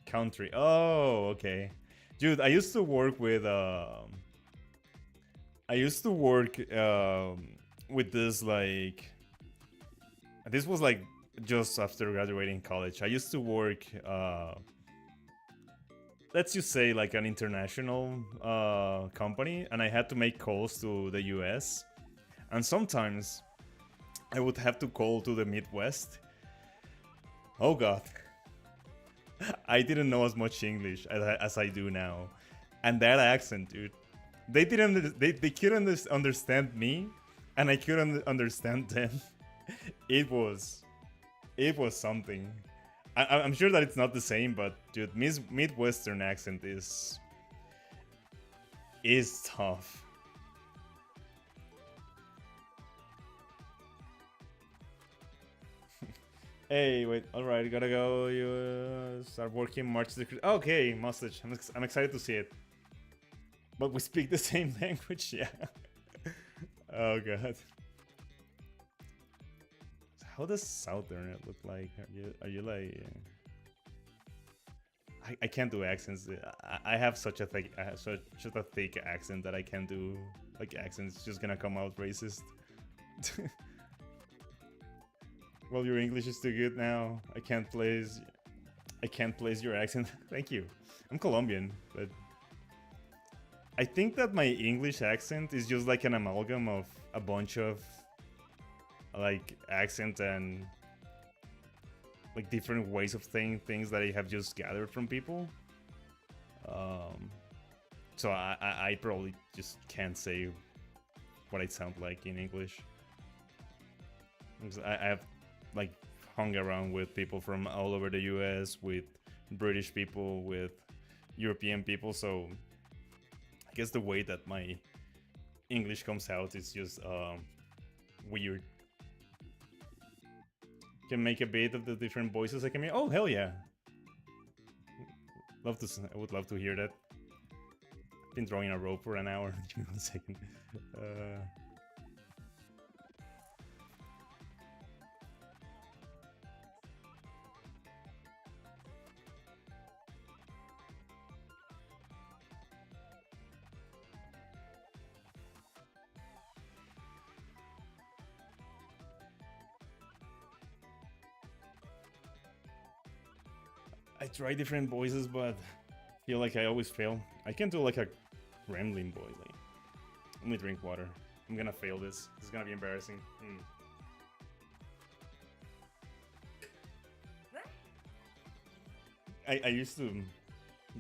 Country. Oh, okay. Dude, I used to work with I used to work with this like this was like just after graduating college. I used to work let's just say like an international company, and I had to make calls to the US, and sometimes I would have to call to the Midwest. Oh god. I didn't know as much English as I do now. And that accent, dude. They couldn't understand me, and I couldn't understand them. It was something. I'm sure that it's not the same, but dude, Midwestern accent is tough. Hey, wait, alright, gotta go. You start working March the. Okay, Mustache. I'm excited to see it. But we speak the same language, yeah. Oh god. How does Southern look like? Are you like? I can't do accents. I have such a thick accent that I can't do like accents. It's just gonna come out racist. Well, your English is too good now. I can't place your accent. Thank you. I'm Colombian, but I think that my English accent is just like an amalgam of a bunch of like accents and like different ways of saying things that I have just gathered from people. So I probably just can't say what I sound like in English. I have like hung around with people from all over the US, with British people, with European people, so I guess the way that my English comes out is just weird. Can make a bit of the different voices I can make. Oh hell yeah! I would love to hear that. Been drawing a rope for an hour. Give me 1 second. I try different voices, but feel like I always fail. I can't do like a rambling boy. Like, let me drink water. I'm gonna fail this. This is gonna be embarrassing. I used to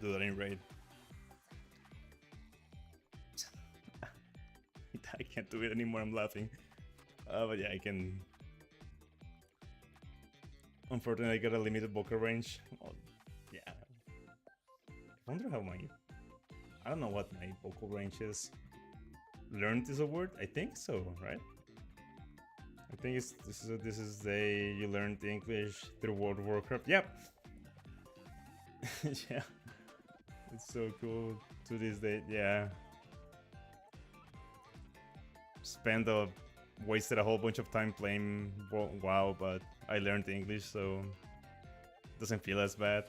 do that in Raid. I can't do it anymore. I'm laughing. But yeah, I can. Unfortunately, I got a limited vocal range. Oh, yeah. I wonder how my. I don't know what my vocal range is. Learned is a word? I think so, right? I think this is the you learned English through World of Warcraft. Yep. Yeah. It's so cool to this day. Yeah. Wasted a whole bunch of time playing WoW, but I learned English, so it doesn't feel as bad.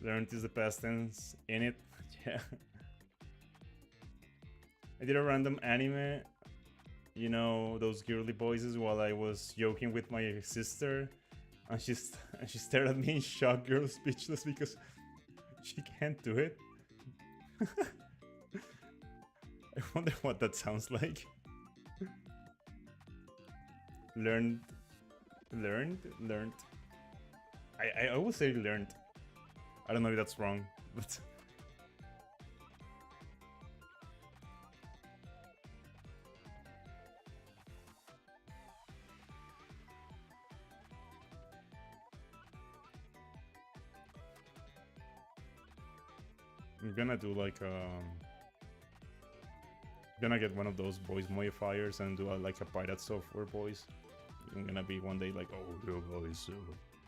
Learned is the past tense in it. Yeah. I did a random anime, you know, those girly voices, while I was joking with my sister, and she stared at me in shock, girl, speechless, because she can't do it. I wonder what that sounds like. Learned. I always say learned. I don't know if that's wrong, but I'm gonna do like gonna get one of those voice modifiers and do like a pirate software voice. I'm gonna be one day like, oh yo guys,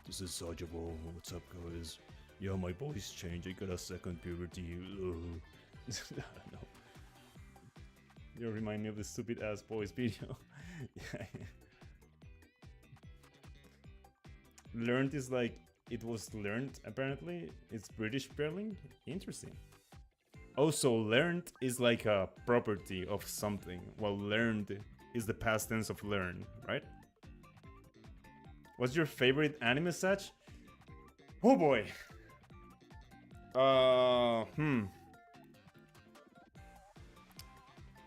this is Sajabo, what's up guys? Yeah, my voice changed, I got a second puberty. I don't know. You remind me of the stupid ass voice video. Yeah. Learned is like, it was learned apparently. It's British spelling. Interesting. Also, learned is like a property of something, while learned is the past tense of learn, right? What's your favorite anime, Satch? Oh boy.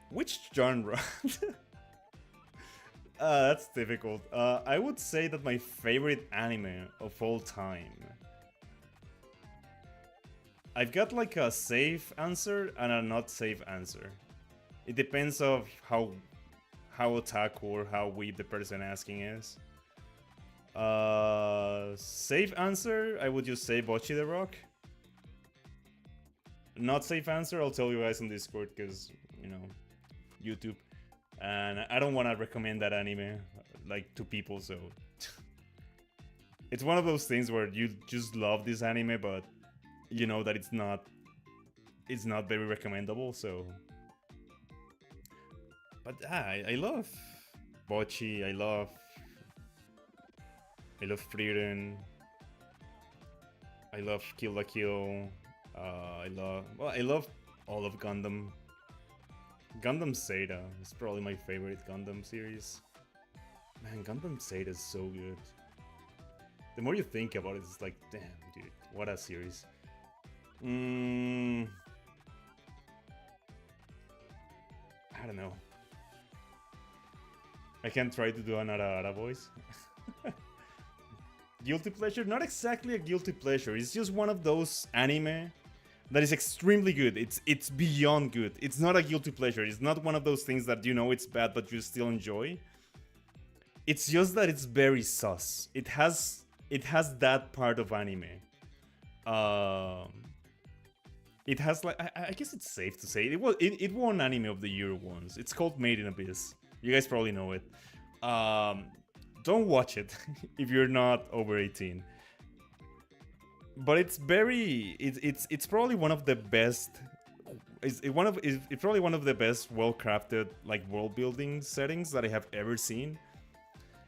Which genre? That's difficult. I would say that my favorite anime of all time. I've got like a safe answer and a not safe answer. It depends of how otaku or how weeb the person asking is. Safe answer, I would just say Bocchi the Rock. Not safe answer, I'll tell you guys on Discord because, you know, YouTube. And I don't want to recommend that anime like to people, so it's one of those things where you just love this anime, but you know that it's not very recommendable. So, but I love Bocchi. I love Frieren. I love Kill la Kill. I love all of Gundam. Gundam Zeta is probably my favorite Gundam series. Man, Gundam Zeta is so good. The more you think about it, it's like, damn, dude, what a series. I don't know. I can try to do an Ara voice. Guilty pleasure? Not exactly a guilty pleasure. It's just one of those anime that is extremely good. It's beyond good. It's not a guilty pleasure. It's not one of those things that you know it's bad but you still enjoy. It's just that it's very sus. It has that part of anime. It has like I guess it's safe to say it won Anime of the Year once. It's called Made in Abyss. You guys probably know it. Don't watch it if you're not over 18. But it's probably one of the best. It's probably one of the best well-crafted like world building settings that I have ever seen.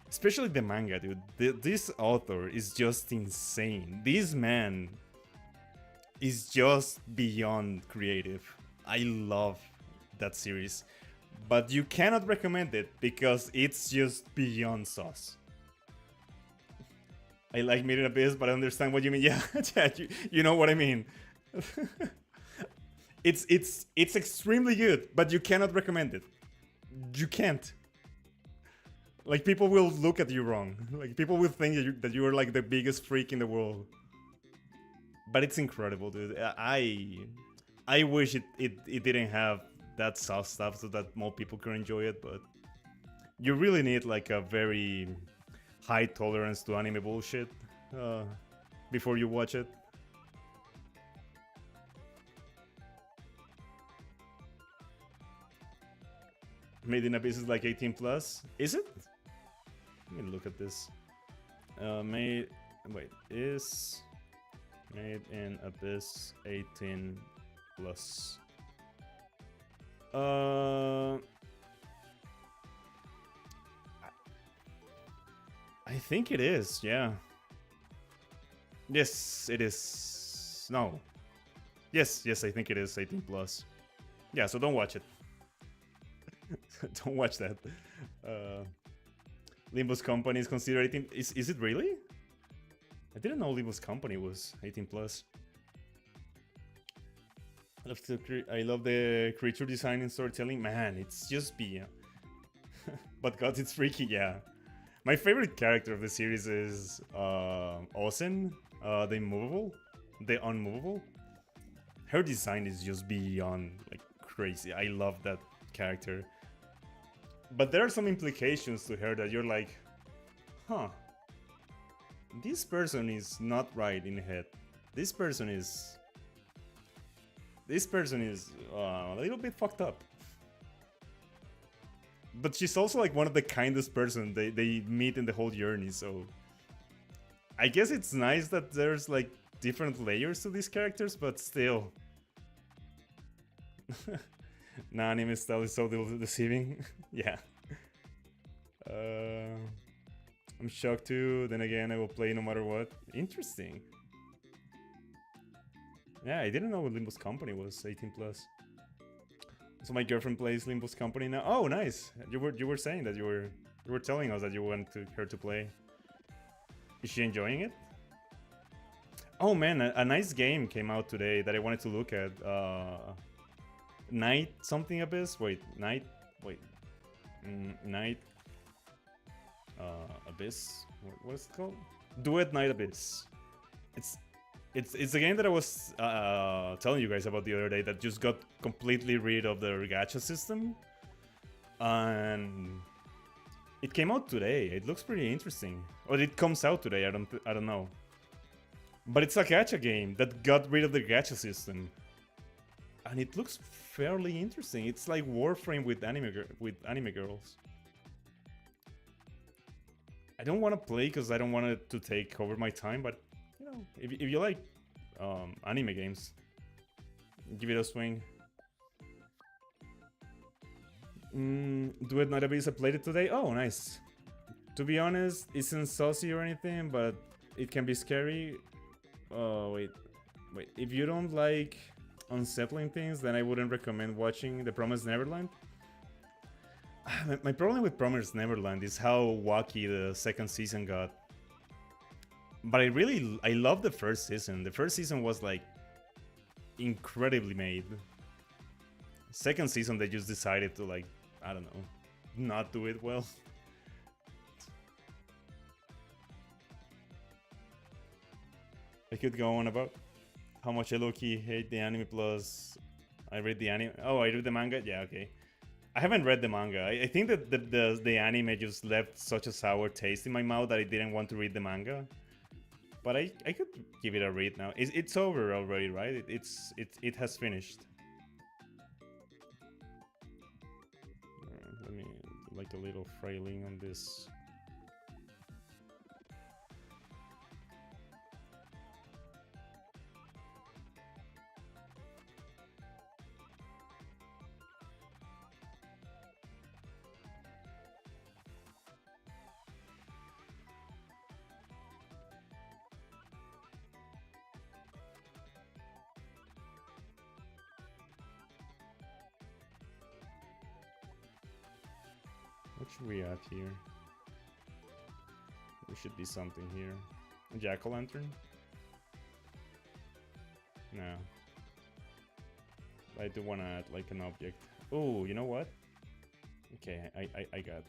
Especially the manga, dude. This author is just insane. This man is just beyond creative. I love that series, but you cannot recommend it because it's just beyond sauce. I like Made in Abyss, but I understand what you mean. Yeah, you know what I mean. It's extremely good, but you cannot recommend it. You can't. Like, people will look at you wrong. Like, people will think that you are like the biggest freak in the world. But it's incredible, dude. I wish it didn't have that soft stuff so that more people can enjoy it, but you really need like a very high tolerance to anime bullshit before you watch it. Made in Abyss is like 18 plus. Is it? Let me look at this. Is Made in Abyss 18 plus? I think it is, yeah. Yes, it is. No. Yes, I think it is 18 plus. Yeah, so don't watch it. Don't watch that. Limbo's Company is considered 18. Is it really? I didn't know Limbo's Company was 18 plus. I love the creature design and storytelling. Man, it's just beyond. But God, it's freaky, yeah. My favorite character of the series is Osen, the unmovable. Her design is just beyond like crazy. I love that character. But there are some implications to her that you're like, huh, this person is not right in the head. This person is This person is a little bit fucked up. But she's also like one of the kindest person they meet in the whole journey, so I guess it's nice that there's like different layers to these characters, but still. Nah, anime style is so deceiving. Yeah. I'm shocked too. Then again, I will play no matter what. Interesting. Yeah, I didn't know what Limbo's Company was 18+. So my girlfriend plays Limbo's Company now. Oh, nice. You were saying that you were telling us that you wanted her to play. Is she enjoying it? Oh man, a nice game came out today that I wanted to look at. Night something Abyss. Night Abyss. What is it called? Duet Night Abyss. It's a game that I was telling you guys about the other day that just got completely rid of the gacha system, and it came out today. It looks pretty interesting, or it comes out today. I don't know, but it's a gacha game that got rid of the gacha system, and it looks fairly interesting. It's like Warframe with anime girls. I don't want to play because I don't want it to take over my time, but you know, if you like anime games, give it a swing. Duet Night Abyss, I played it today. Oh, nice. To be honest, it isn't saucy or anything, but it can be scary. Oh, wait. If you don't like unsettling things, then I wouldn't recommend watching The Promised Neverland. My problem with Promised Neverland is how wacky the second season got. But I love the first season. The first season was like incredibly made. Second season they just decided to, like, I don't know, not do it well. I could go on about how much I low-key hate the anime plus I read the anime. Oh, I read the manga? Yeah, okay. I haven't read the manga. I think that the anime just left such a sour taste in my mouth that I didn't want to read the manga. But I could give it a read now. It's over already, right? It has finished. Let me like a little frailing on this. What should we add here? There should be something here. A jack-o'-lantern? No. I do want to add like an object. Oh, you know what? Okay, I got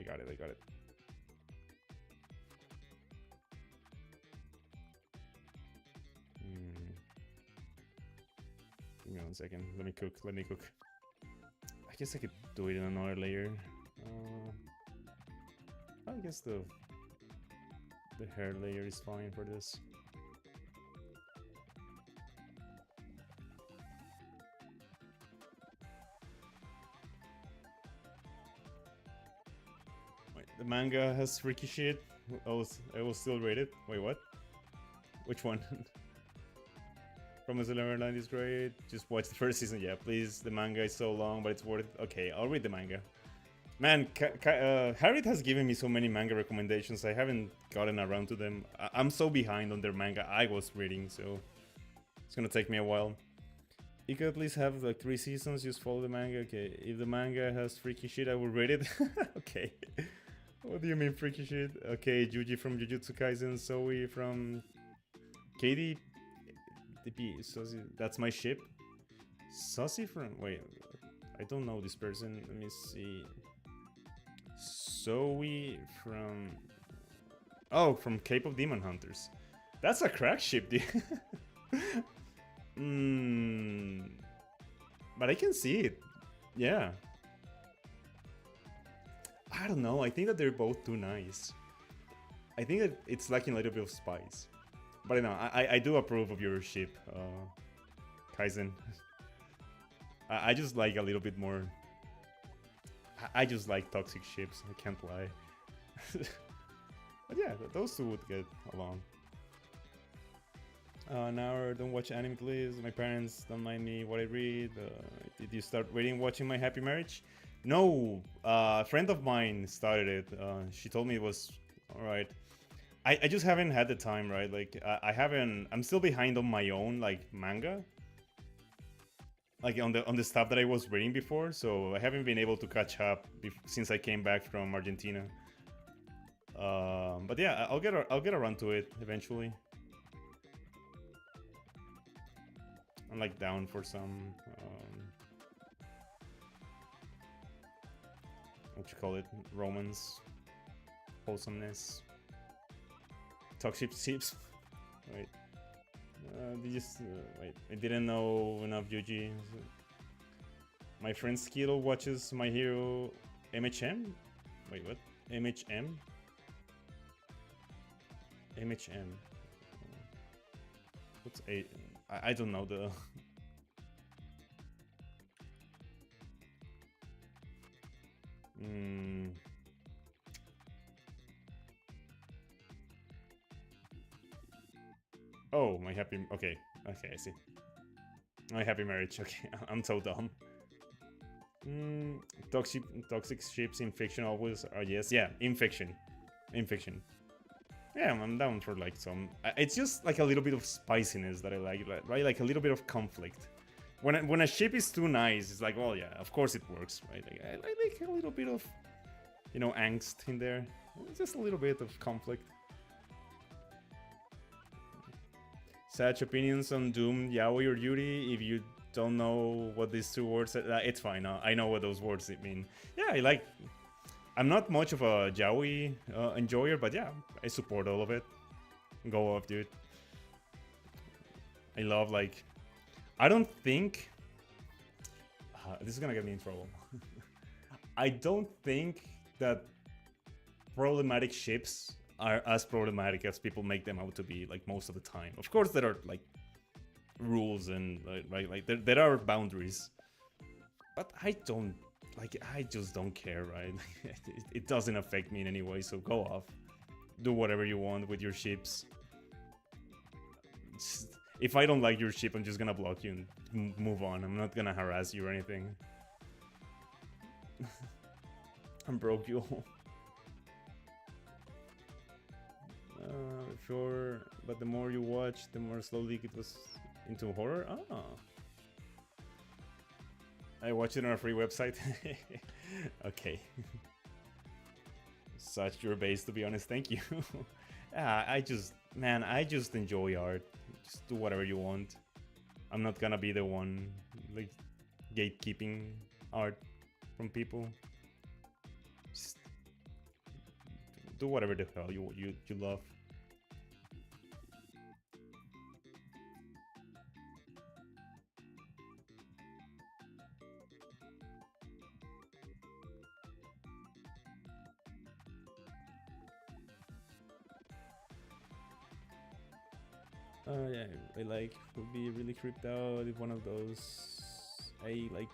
it. Give me 1 second. Let me cook. I guess I could do it in another layer. I guess the hair layer is fine for this. Wait, the manga has freaky shit. I will still rate it. Wait, what? Which one? Promised Neverland is great. Just watch the first season. Yeah, please. The manga is so long, but it's worth it. Okay, I'll read the manga. Man, Harriet has given me so many manga recommendations. I haven't gotten around to them. I'm so behind on their manga I was reading, so it's gonna take me a while. You could at least have like 3 seasons. Just follow the manga. Okay, if the manga has freaky shit, I will read it. Okay. What do you mean freaky shit? Okay, Yuji from Jujutsu Kaisen, Zoe from Katie. That's my ship. Saucy from... Wait, I don't know this person. Let me see. Zoe from... Oh, from Cape of Demon Hunters. That's a crack ship, dude. But I can see it. Yeah. I don't know. I think that they're both too nice. I think that it's lacking a little bit of spice. But I know, I do approve of your ship. Kaizen. I just like a little bit more. I just like toxic ships. I can't lie. But yeah, those two would get along. Now don't watch anime, please. My parents don't mind me what I read. Did you start reading, watching My Happy Marriage? No, a friend of mine started it. She told me it was alright. I just haven't had the time, right? Like I haven't. I'm still behind on my own like manga, like on the stuff that I was reading before. So I haven't been able to catch up since I came back from Argentina. But yeah, I'll get around to it eventually. I'm like down for some what you call it, romance, wholesomeness, toxic ships. Wait, wait. I didn't know enough Yuji. My friend Skittle watches My Hero MHM. Wait, what? MHM. MHM. What's a? I don't know the. Oh, My Happy. Okay, I see. My Happy Marriage. Okay, I'm so dumb. Toxic ships in fiction always are yes. Yeah, in fiction. Yeah, I'm down for like some. It's just like a little bit of spiciness that I like, right? Like a little bit of conflict. When a ship is too nice, it's like, well, yeah, of course it works, right? Like, I like a little bit of, you know, angst in there. Just a little bit of conflict. Such opinions on Doom, Yaoi, or Yuri. If you don't know what these two words are, it's fine. I know what those words mean. Yeah, I like. I'm not much of a Yaoi enjoyer, but yeah, I support all of it. Go off, dude. I love, like... I don't think... this is gonna get me in trouble. I don't think that problematic ships are as problematic as people make them out to be, like, most of the time. Of course, there are, like, rules and, like there are boundaries. But I don't... Like, I just don't care, right? It doesn't affect me in any way, so go off. Do whatever you want with your ships. If I don't like your ship, I'm just gonna block you and move on. I'm not gonna harass you or anything. I'm broke, you. Sure, but the more you watch, the more slowly it was into horror. Ah. I watched it on a free website. Okay. Such your base, to be honest. Thank you. I just enjoy art. Just do whatever you want. I'm not gonna be the one like gatekeeping art from people. Just do whatever the hell you love. Yeah, I like would be really creeped out if one of those really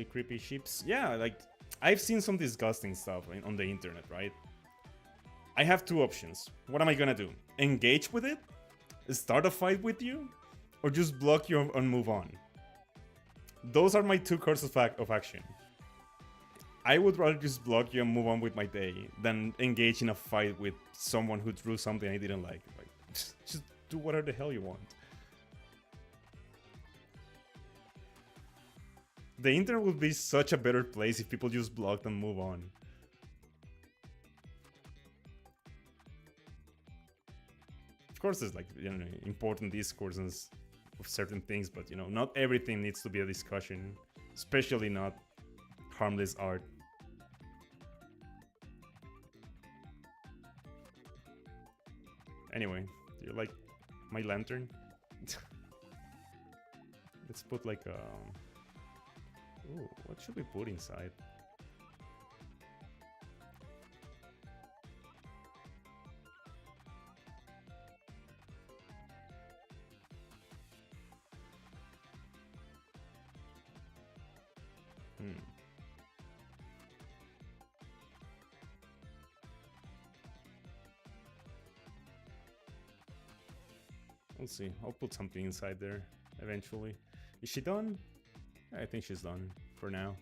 creepy ships. Yeah, like I've seen some disgusting stuff on the internet, right? I have two options. What am I gonna do? Engage with it? Start a fight with you? Or just block you and move on? Those are my two courses of action. I would rather just block you and move on with my day than engage in a fight with someone who drew something I didn't like. Like, just do whatever the hell you want. The internet would be such a better place if people just blocked and move on. Of course, there's like, you know, important discourses of certain things, but you know, not everything needs to be a discussion, especially not harmless art. Anyway, do you like my lantern? Let's put like a... Ooh, what should we put inside? Hmm. We'll see. I'll put something inside there eventually. Is she done? I think she's done for now.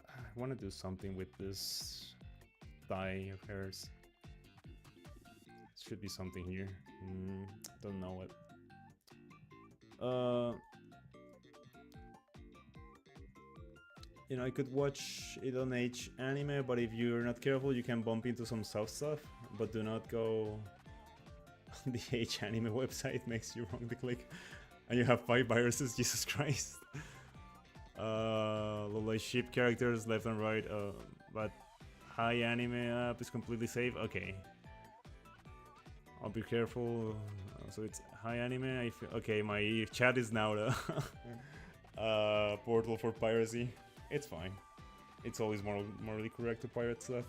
I want to do something with this thigh of hers. Should be something here. Don't know it. You know, I could watch it on H anime, but if you're not careful, you can bump into some soft stuff. But do not go on the H anime website. Makes you wrong to click, and you have 5 viruses. Jesus Christ. Like ship characters left and right. But high anime app is completely safe. Okay. I'll be careful. So it's high anime. I feel okay. My chat is now the portal for piracy. It's fine. It's always morally correct to pirate stuff.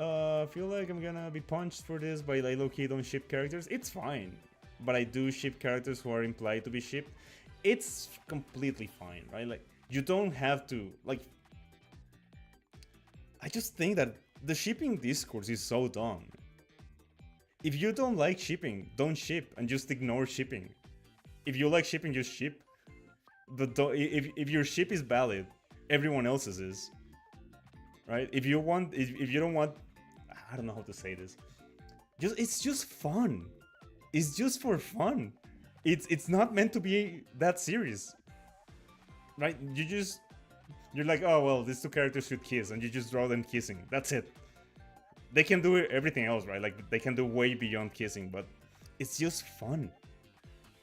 I feel like I'm gonna be punched for this by like low-key don't ship characters. It's fine, but I do ship characters who are implied to be shipped. It's completely fine, right? Like you don't have to like. I just think that the shipping discourse is so dumb. If you don't like shipping, don't ship and just ignore shipping. If you like shipping, just ship. But if your ship is valid, everyone else's is. Right? If you don't want, I don't know how to say this. It's just fun. It's just for fun. It's not meant to be that serious. Right? You're like, oh well, these two characters should kiss, and you just draw them kissing. That's it. They can do everything else, right? Like they can do way beyond kissing, but it's just fun.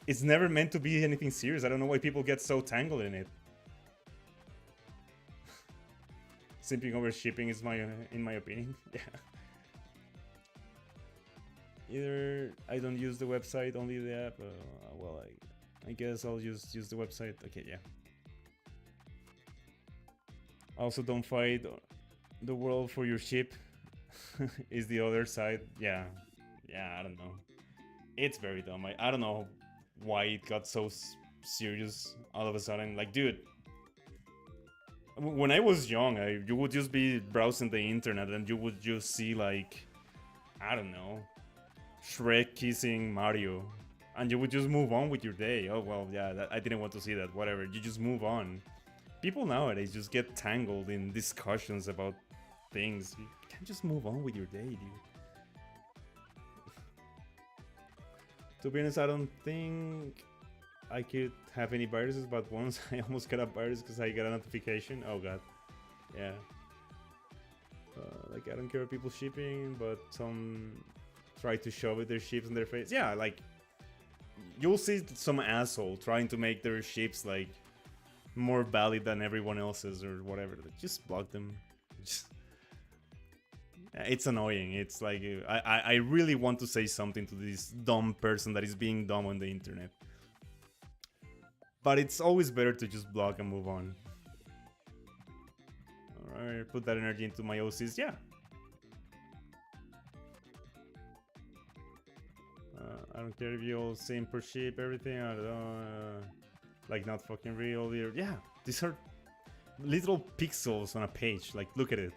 It's never meant to be anything serious. I don't know why people get so tangled in it. Simping over shipping is in my opinion. Yeah. Either I don't use the website, only the app. Well, I guess I'll use the website. Okay, yeah. Also, don't fight the world for your ship. Is the other side. Yeah, I don't know. It's very dumb. I don't know why it got so serious all of a sudden. Like, dude, when I was young, you would just be browsing the internet and you would just see like, I don't know, Shrek kissing Mario, and you would just move on with your day. Oh well, yeah, I didn't want to see that. Whatever, you just move on. People nowadays just get tangled in discussions about things. You can't just move on with your day, dude. To be honest, I don't think I could have any viruses, but once I almost got a virus because I got a notification. Oh god. Yeah. Like, I don't care about people shipping, but some try to shove their ships in their face. Yeah, like, you'll see some asshole trying to make their ships, like, more valid than everyone else's or whatever. Like, just block them. Just... It's annoying. It's like, I really want to say something to this dumb person that is being dumb on the internet. But it's always better to just block and move on. Alright, put that energy into my OCs. Yeah. I don't care if you all same per ship, everything. I don't know. Like, not fucking real. Yeah, these are little pixels on a page. Like, look at it.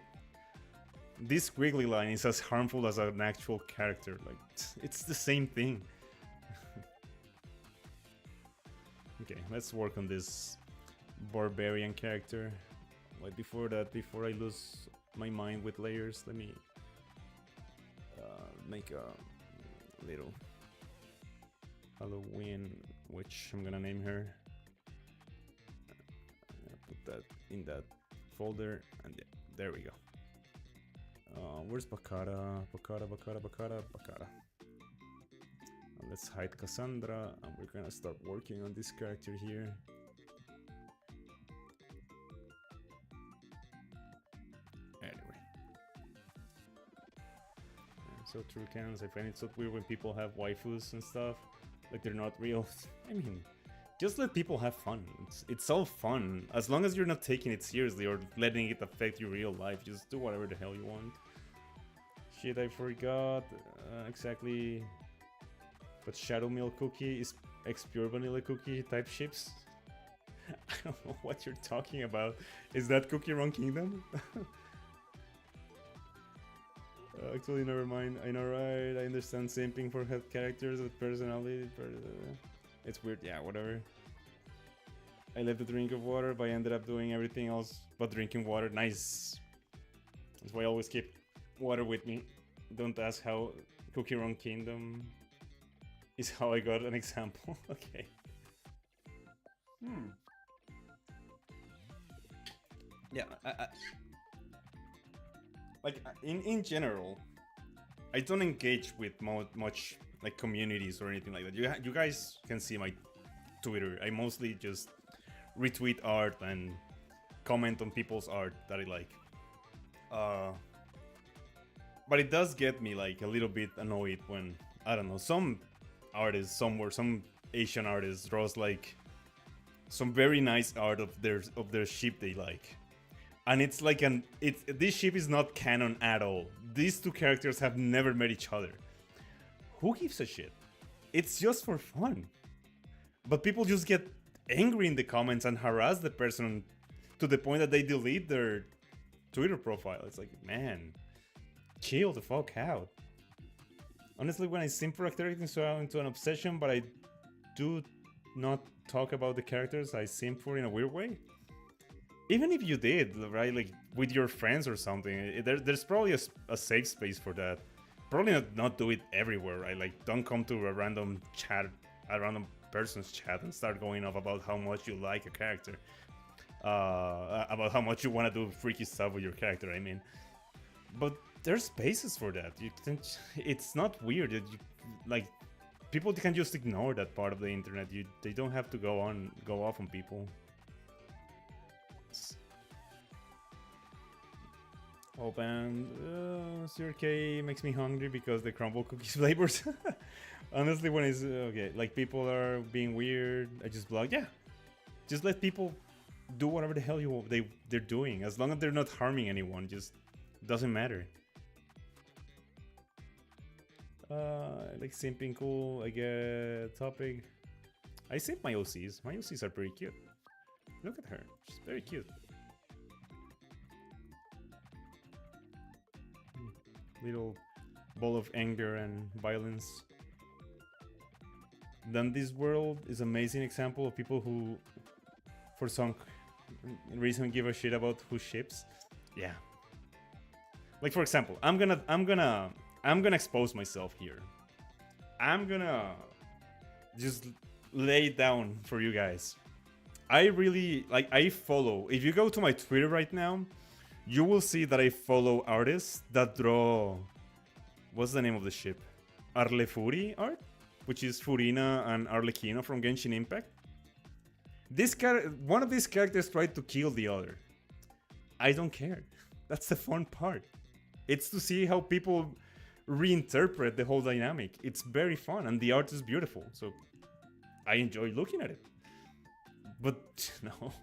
This squiggly line is as harmful as an actual character. Like, it's the same thing. Okay, let's work on this barbarian character. Like, before that, before I lose my mind with layers, let me make a little Halloween witch. I'm gonna name her. I'm gonna put that in that folder, and yeah, there we go. Where's Bakara? Bakara. Let's hide Cassandra, and we're gonna start working on this character here. Anyway. So true cans, I find it so weird when people have waifus and stuff, like they're not real. I mean, just let people have fun. It's all fun. As long as you're not taking it seriously or letting it affect your real life, just do whatever the hell you want. Shit, I forgot exactly. But Shadow Milk Cookie is X Pure Vanilla Cookie type ships. I don't know what you're talking about. Is that Cookie Run Kingdom? Actually, never mind. I know, right? I understand simping for head characters with personality. It's weird. Yeah, whatever. I left the drink of water, but I ended up doing everything else but drinking water. Nice. That's why I always keep water with me. Don't ask how Cookie Run Kingdom is how I got an example. Okay. Yeah, like in general, I don't engage with much like communities or anything like that. You guys can see my Twitter. I mostly just retweet art and comment on people's art that I like. But it does get me like a little bit annoyed when, I don't know, some artist somewhere, some Asian artist draws like some very nice art of their ship they like. And it's like this ship is not canon at all. These two characters have never met each other. Who gives a shit? It's just for fun. But people just get angry in the comments and harass the person to the point that they delete their Twitter profile. It's like, man, chill the fuck out. Honestly, when I simp for a character into an obsession, but I do not talk about the characters I simp for in a weird way. Even if you did, right, like with your friends or something, there's probably a safe space for that. Probably not do it everywhere, right? Like, don't come to a random chat, a random person's chat and start going off about how much you like a character. About how much you want to do freaky stuff with your character, I mean. But there's spaces for that. It's not weird. Like, people can just ignore that part of the internet. They don't have to go off on people. Open. Sir K makes me hungry because the crumble cookies flavors. Honestly, when it's okay, like people are being weird, I just block. Yeah, just let people do whatever the hell they're doing, as long as they're not harming anyone. Just doesn't matter. Like simping cool. I get topic. I simp my OCs. My OCs are pretty cute. Look at her. She's very cute. Little ball of anger and violence. Then this world is an amazing example of people who, for some reason, give a shit about who ships. Yeah. Like, for example, I'm gonna expose myself here. I'm gonna just lay it down for you guys. I really I follow. If you go to my Twitter right now, you will see that I follow artists that draw. What's the name of the ship? Arlefuri art, which is Furina and Arlecchino from Genshin Impact. One of these characters tried to kill the other. I don't care. That's the fun part. It's to see how people reinterpret the whole dynamic. It's very fun, and the art is beautiful. So I enjoy looking at it. But no.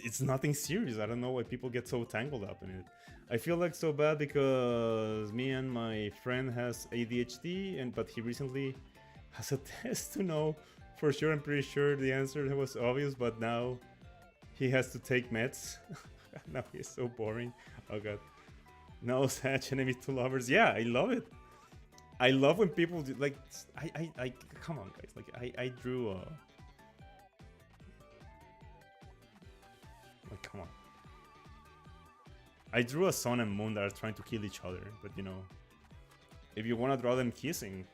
It's nothing serious. I don't know why people get so tangled up in it. I feel like so bad because me and my friend has ADHD, but he recently has a test to know for sure. I'm pretty sure the answer was obvious, but now he has to take meds. Now he's so boring. Oh god. No such enemy to lovers. Yeah, I love it. I love when people do, like I come on guys. Like I drew a. Like, come on. I drew a sun and moon that are trying to kill each other, but you know, if you want to draw them kissing,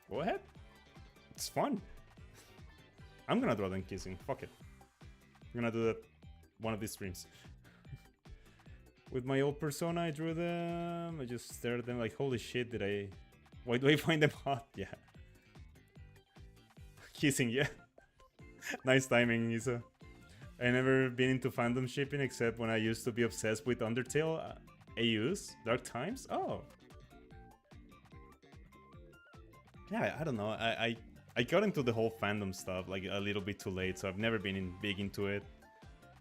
go ahead. It's fun. I'm gonna draw them kissing. Fuck it. I'm gonna do that one of these streams. With my old persona, I drew them. I just stared at them like, holy shit, why do I find them hot? Yeah. Kissing, yeah. Nice timing, Isa. I never been into fandom shipping except when I used to be obsessed with Undertale AUs, Dark Times. Oh. Yeah, I don't know. I got into the whole fandom stuff like a little bit too late, so I've never been big into it.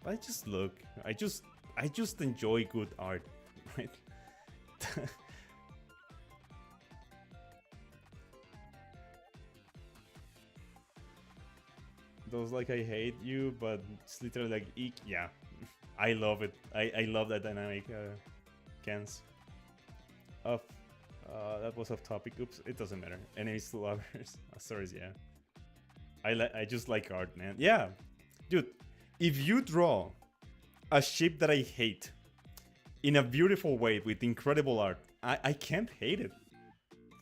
But I just look. I just enjoy good art, right? Those like I hate you, but it's literally like eek. Yeah, I love it. I love that dynamic. Cans. Off. That was off topic. Oops, it doesn't matter. Enemies to lovers. Stories, yeah. I just like art, man. Yeah, dude. If you draw a ship that I hate in a beautiful way with incredible art, I can't hate it.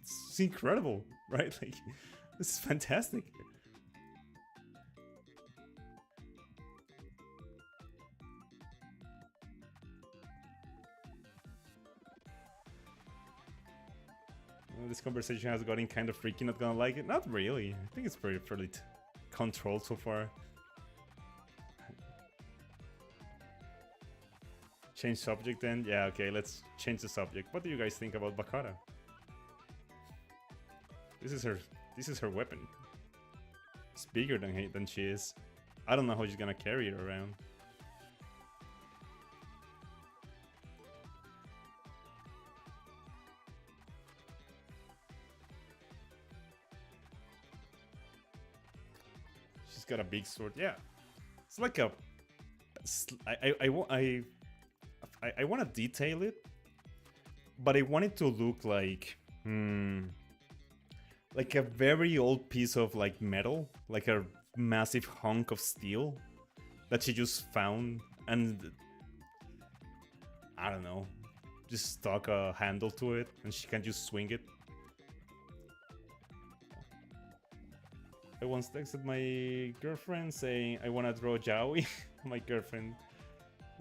It's incredible, right? Like, this is fantastic. This conversation has gotten kind of freaky, not gonna like it. Not really. I think it's fairly controlled so far. Change subject then? Yeah, okay, let's change the subject. What do you guys think about Bakara? This is her weapon. It's bigger than she is. I don't know how she's gonna carry it around. She's got a big sword. Yeah, it's like a. I want to detail it, but I want it to look like like a very old piece of like metal, like a massive hunk of steel that she just found, and I don't know, just stuck a handle to it, and she can just swing it. I once texted my girlfriend saying I want to draw Joey. My girlfriend,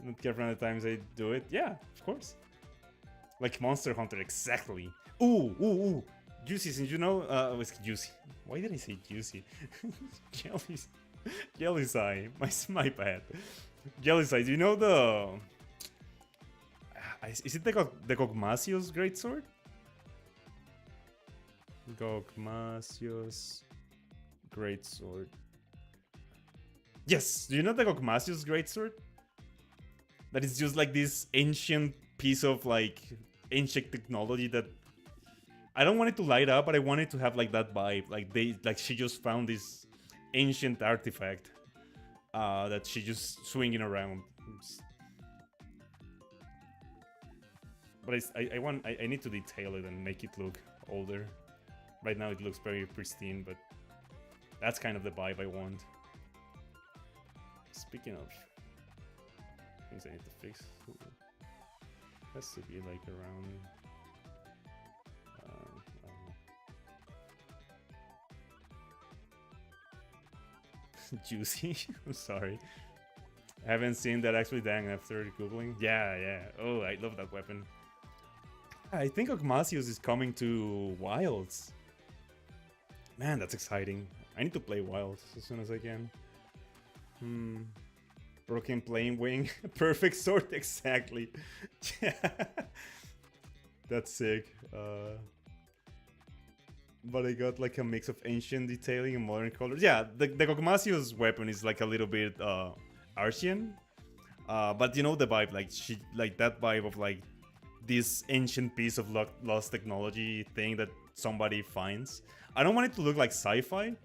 not girlfriend at the times I do it. Yeah, of course. Like Monster Hunter, exactly. Ooh. Juicy, since you know, was Juicy. Why did I say Juicy? Jelly's eye. My bad. Jelly's eye. Do you know the? Is it the Gogmasios greatsword? Gogmasios greatsword. Yes. Do you know the Gogmasios greatsword? That is just like this ancient piece of like ancient technology that I don't want it to light up, but I want it to have like that vibe. Like she just found this ancient artifact that she just swinging around. But I need to detail it and make it look older. Right now it looks very pristine, but that's kind of the vibe I want. Speaking of things I need to fix, has to be like around. Juicy. I'm sorry. I haven't seen that actually. Dang, after googling. Yeah. Oh, I love that weapon. I think Ogmasios is coming to Wilds. Man, that's exciting. I need to play Wilds as soon as I can. Broken plane wing. Perfect sword, exactly. That's sick. But I got like a mix of ancient detailing and modern colors. Yeah, the Gogmasios weapon is like a little bit Archean. But you know the vibe, like that vibe of like this ancient piece of lost technology thing that somebody finds. I don't want it to look like sci-fi.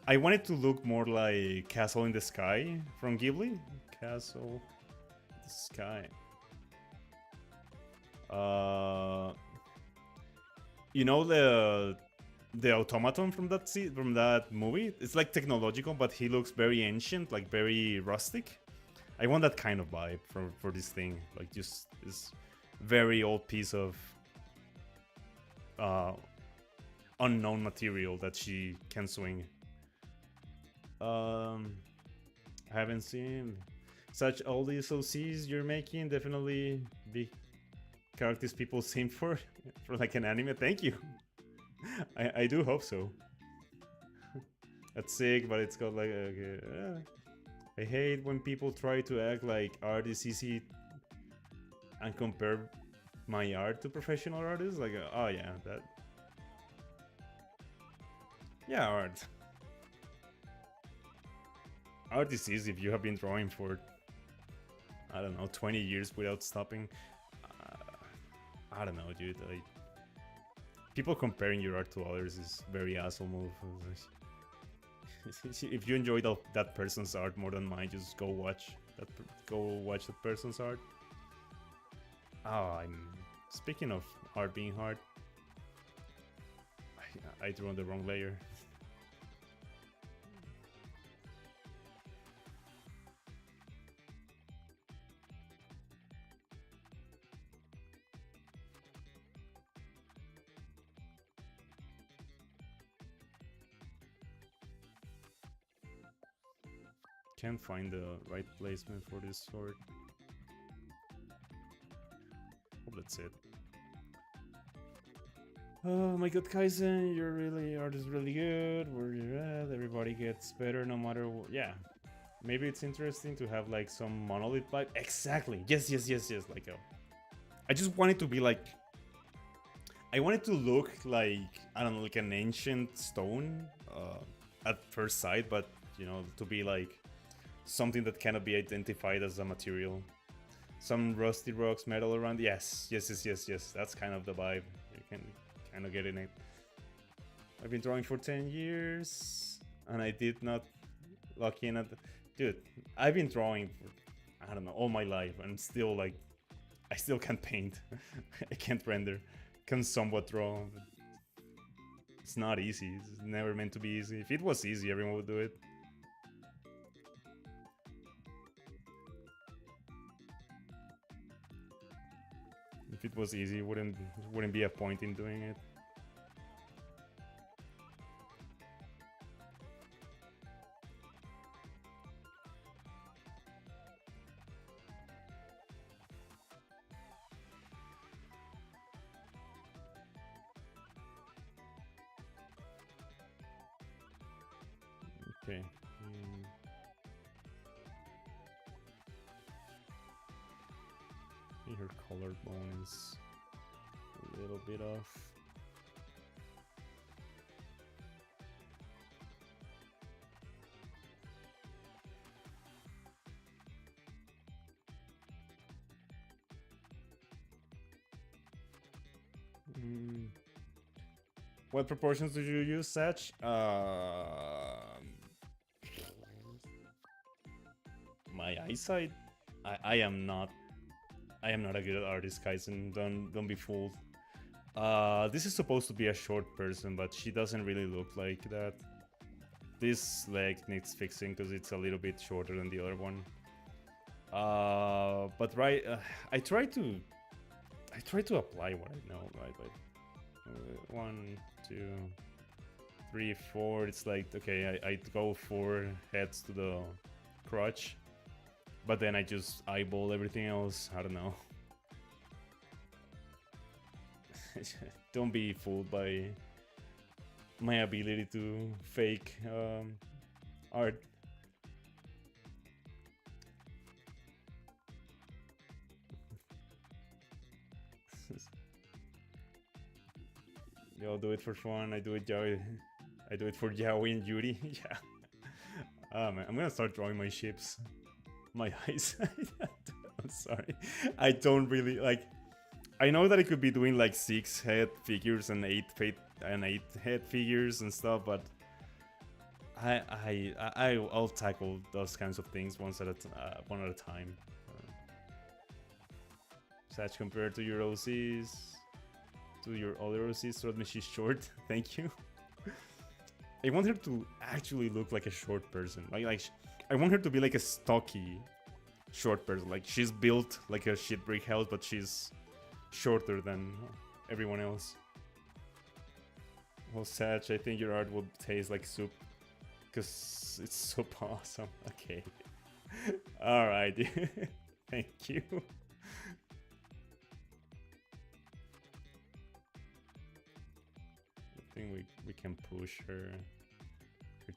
I want it to look more like Castle in the Sky from Ghibli. Castle in the Sky. You know the automaton from that movie? It's like technological, but he looks very ancient, like very rustic. I want that kind of vibe for this thing, like just this very old piece of unknown material that she can swing. I haven't seen such old SOCs you're making. Definitely big characters people sing for like an anime. Thank you. I do hope so. That's sick, but it's got like I hate when people try to act like art is easy and compare my art to professional artists. Like, oh yeah, that. Yeah, art. Art is easy if you have been drawing for, I don't know, 20 years without stopping. I don't know, dude. People comparing your art to others is very asshole move. If you enjoy that person's art more than mine, just go watch that person's art. Oh, speaking of art being hard, I drew on the wrong layer. Can't find the right placement for this sword. Oh, that's it. Oh my god, Kaizen, art is really good. Where you're at, everybody gets better no matter what. Yeah, maybe it's interesting to have like some monolith vibe. Exactly. Yes. Like, I just want it to be like. I want it to look like, I don't know, like an ancient stone at first sight, but you know, to be like something that cannot be identified as a material. Some rusty rocks, metal around. Yes. That's kind of the vibe. You can kind of get in it. I've been drawing for 10 years, and I did not lock in at. Dude, I've been drawing for, I don't know, all my life, and still like, I still can't paint. I can't render. Can somewhat draw. But it's not easy. It's never meant to be easy. If it was easy, everyone would do it. If it was easy, wouldn't be a point in doing it. Okay. Her collarbone is a little bit off. What proportions do you use, Satch? My eyesight? I am not a good artist, guys, and don't be fooled. This is supposed to be a short person, but she doesn't really look like that. This leg needs fixing because it's a little bit shorter than the other one. But right, I try to apply what I know, right? Like 1, 2, 3, 4. It's like, okay, I go 4 heads to the crotch. But then I just eyeball everything else. I don't know. Don't be fooled by my ability to fake art. Y'all do it for fun. I do it for Yaoi and Yuri. Yeah. Man, I'm gonna start drawing my ships. My eyesight. I'm sorry. I don't really like. I know that I could be doing like 6 head figures and 8 head figures and stuff, but I'll tackle those kinds of things one at a time. Such compared to your OCs, to your other OCs, told me she's short. Thank you. I want her to actually look like a short person. Like I want her to be like a stocky short person. Like she's built like a shit brick house, but she's shorter than everyone else. Well, Satch, I think your art will taste like soup because it's soup awesome. Okay. Alright. Thank you. I think we can push her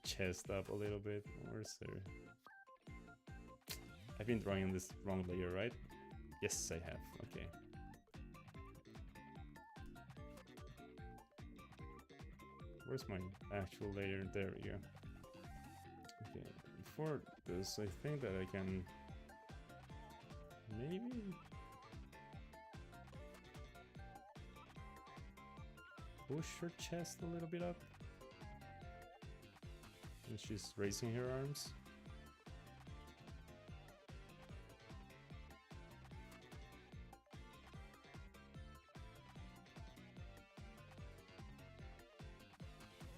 chest up a little bit. Where's her? I've been drawing on this wrong layer, right? Yes, I have. Okay. Where's my actual layer? There we go. Okay, before this, I think that I can maybe push her chest a little bit up. And she's raising her arms.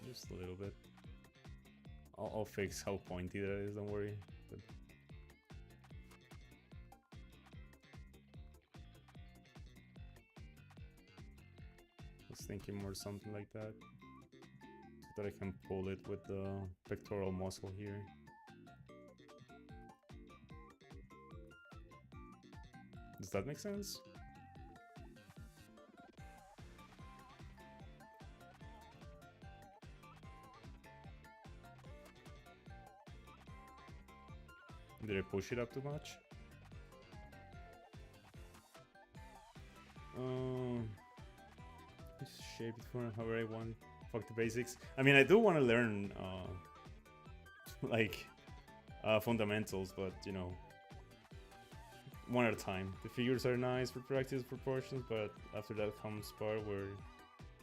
Just a little bit. I'll fix how pointy that is, don't worry. But I was thinking more something like that, so that I can pull it with the pectoral muscle here. Does that make sense? Did I push it up too much? Just shape it for however I want. Fuck the basics. I mean, I do want to learn like fundamentals, but you know, one at a time. The figures are nice for practice proportions, but after that comes part where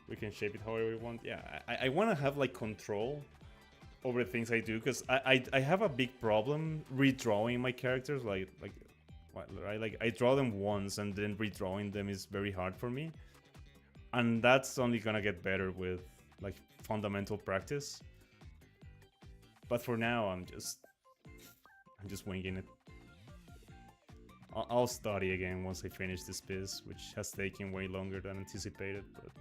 we can shape it however we want. Yeah, I want to have like control over the things I do, because I have a big problem redrawing my characters. Like I draw them once and then redrawing them is very hard for me, and that's only gonna get better with like fundamental practice. But for now, I'm just winging it. I'll study again once I finish this biz, which has taken way longer than anticipated, but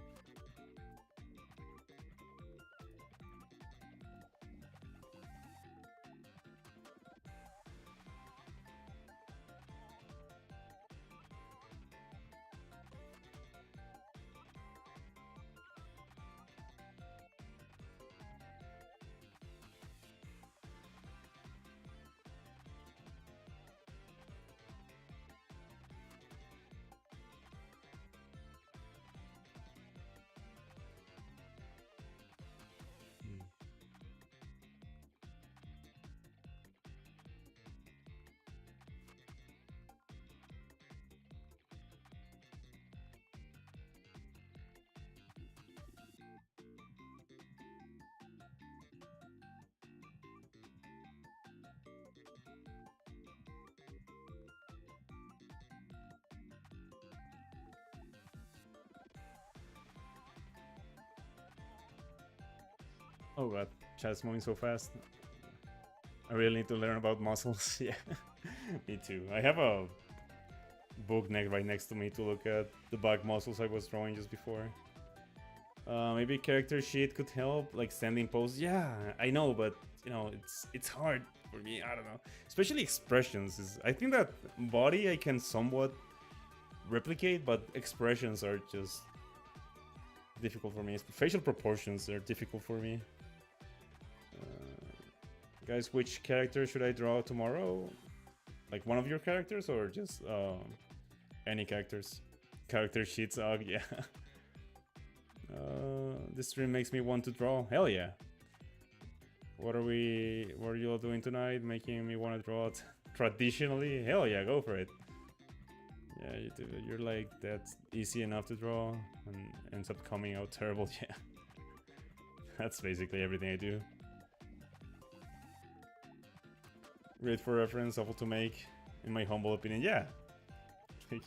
oh god, chat's moving so fast. I really need to learn about muscles. Yeah, me too. I have a book right next to me to look at the back muscles I was drawing just before. Maybe character sheet could help, like standing pose. Yeah, I know, but you know, it's hard for me. I don't know, especially expressions. I think that body I can somewhat replicate, but expressions are just difficult for me. Facial proportions are difficult for me. Guys, which character should I draw tomorrow? Like one of your characters or just any characters? Character sheets, yeah. This stream makes me want to draw. Hell yeah. What are you all doing tonight? Making me want to draw it traditionally? Hell yeah, go for it. Yeah, you're like, that's easy enough to draw and ends up coming out terrible. Yeah. That's basically everything I do. Great for reference, awful to make, in my humble opinion. Yeah. Like,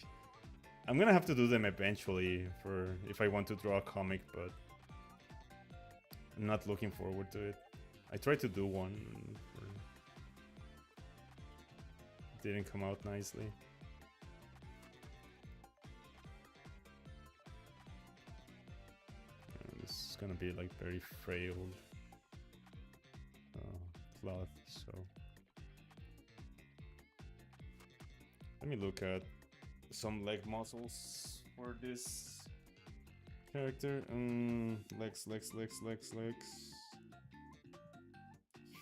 I'm gonna have to do them eventually for if I want to draw a comic, but I'm not looking forward to it. I tried to do one, it didn't come out nicely. This is gonna be like very frail cloth, so let me look at some leg muscles for this character. Legs.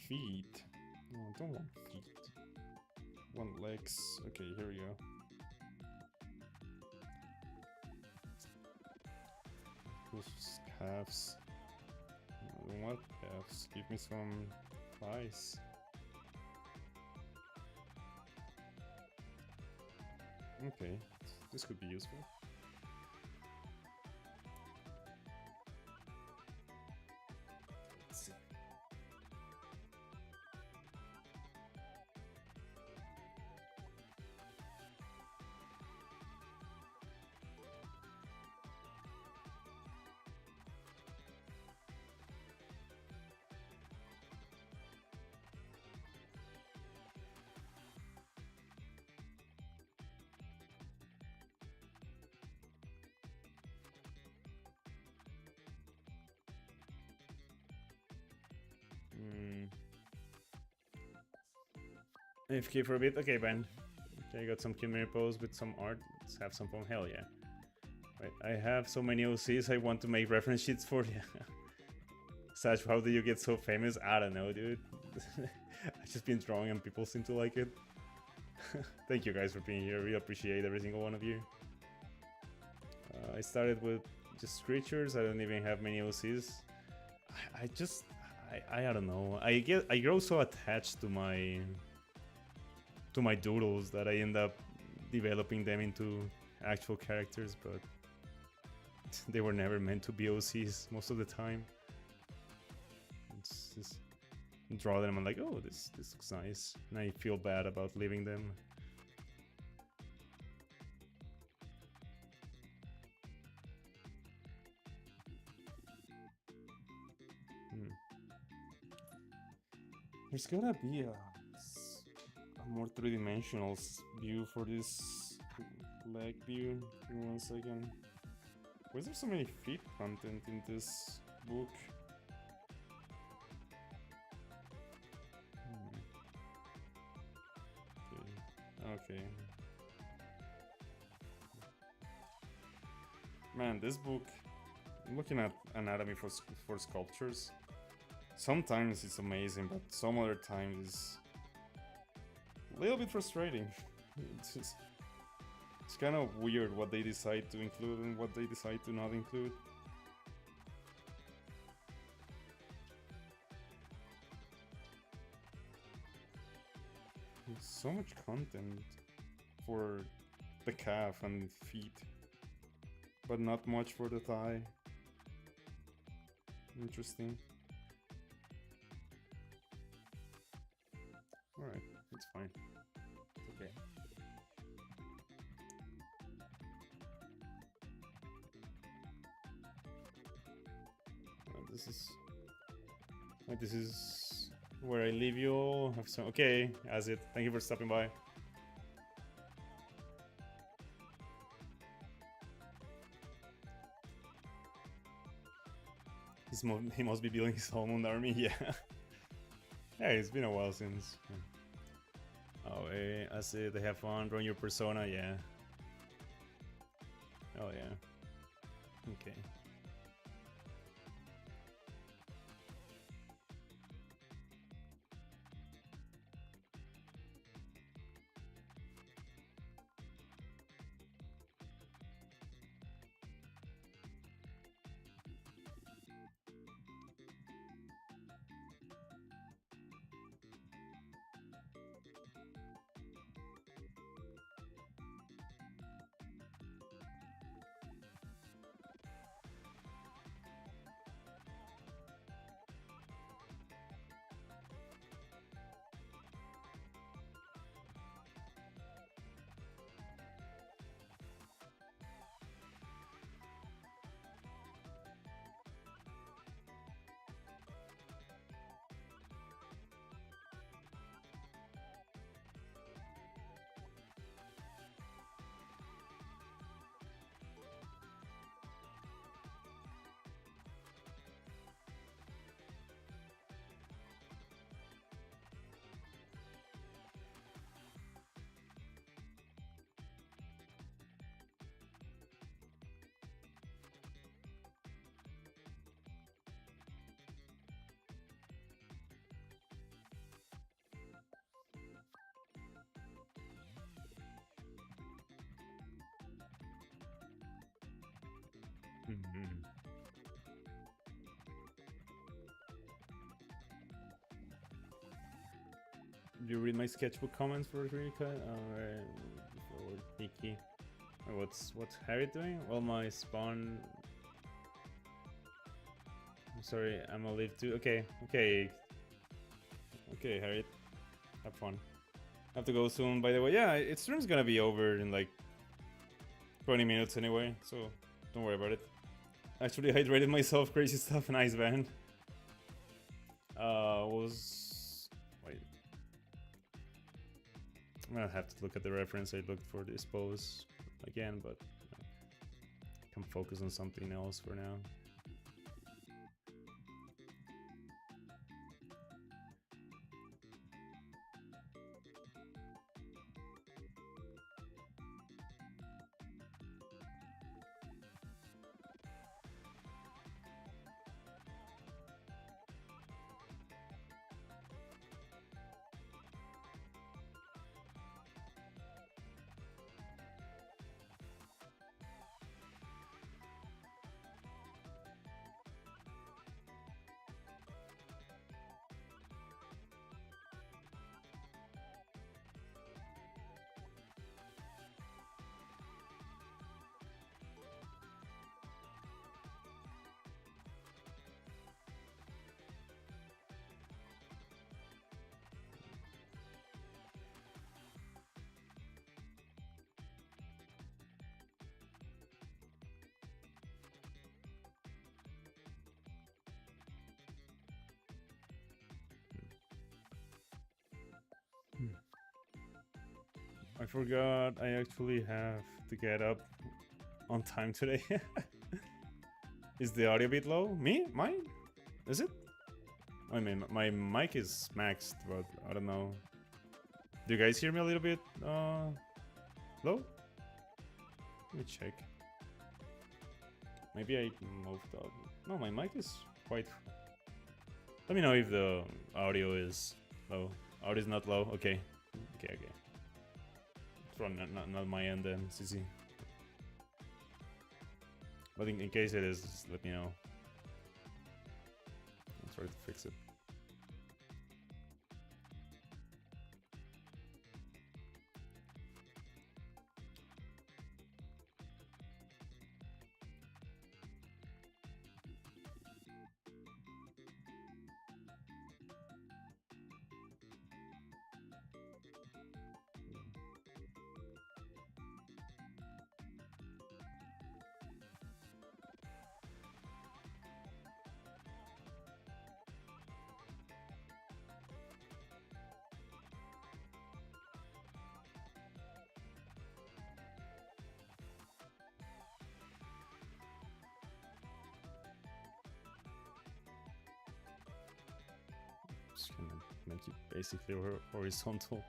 Feet. No, I don't want feet. I want legs. Okay, here we go. Those calves. I don't want calves. Give me some thighs. Okay, this could be useful. Let's see. AFK for a bit. Okay, Ben. Okay, I got some Chimera pose with some art. Let's have some fun. Hell yeah. Right, I have so many OCs I want to make reference sheets for. Yeah. Saj, how do you get so famous? I don't know, dude. I've just been drawing and people seem to like it. Thank you guys for being here. Really appreciate every single one of you. I started with just creatures. I don't even have many OCs. I don't know. I grow so attached to my doodles that I end up developing them into actual characters, but they were never meant to be OCs most of the time. It's just draw them and I'm like, oh, this looks nice, and I feel bad about leaving them. There's gotta be a more three-dimensional view for this leg view. Give me 1 second. Why is there so many feet content in this book? Okay. Man, this book, I'm looking at anatomy for sculptures. Sometimes it's amazing, but some other times it's a little bit frustrating. It's kind of weird what they decide to include and what they decide to not include. There's so much content for the calf and feet, but not much for the thigh. Interesting. Alright, it's fine. It's okay. This is where I leave you all. Have some. Okay, as it. Thank you for stopping by. He must be building his own army. Yeah. Yeah, it's been a while since. Oh, I see. They have fun drawing your persona. Yeah. Oh yeah. Okay. Do you read my sketchbook comments for Rika or Nikki? What's Harry doing? Well, my spawn. I'm sorry, I'm gonna leave too. Okay, Harry. Have fun. Have to go soon. By the way, yeah, its stream's gonna be over in like 20 minutes anyway, so don't worry about it. Actually hydrated myself, crazy stuff, nice band. Wait. I'm gonna have to look at the reference I looked for this pose again, but I can focus on something else for now. I forgot I actually have to get up on time today. Is the audio a bit low? Me? Mine? Is it? I mean, my mic is maxed, but I don't know. Do you guys hear me a little bit low? Let me check. Maybe I moved up. No, my mic is quite... Let me know if the audio is low. Audio is not low? Okay. Okay. It's from not my end then, CC. But in case it is, just let me know. I'll try to fix it. Just gonna make it basically horizontal.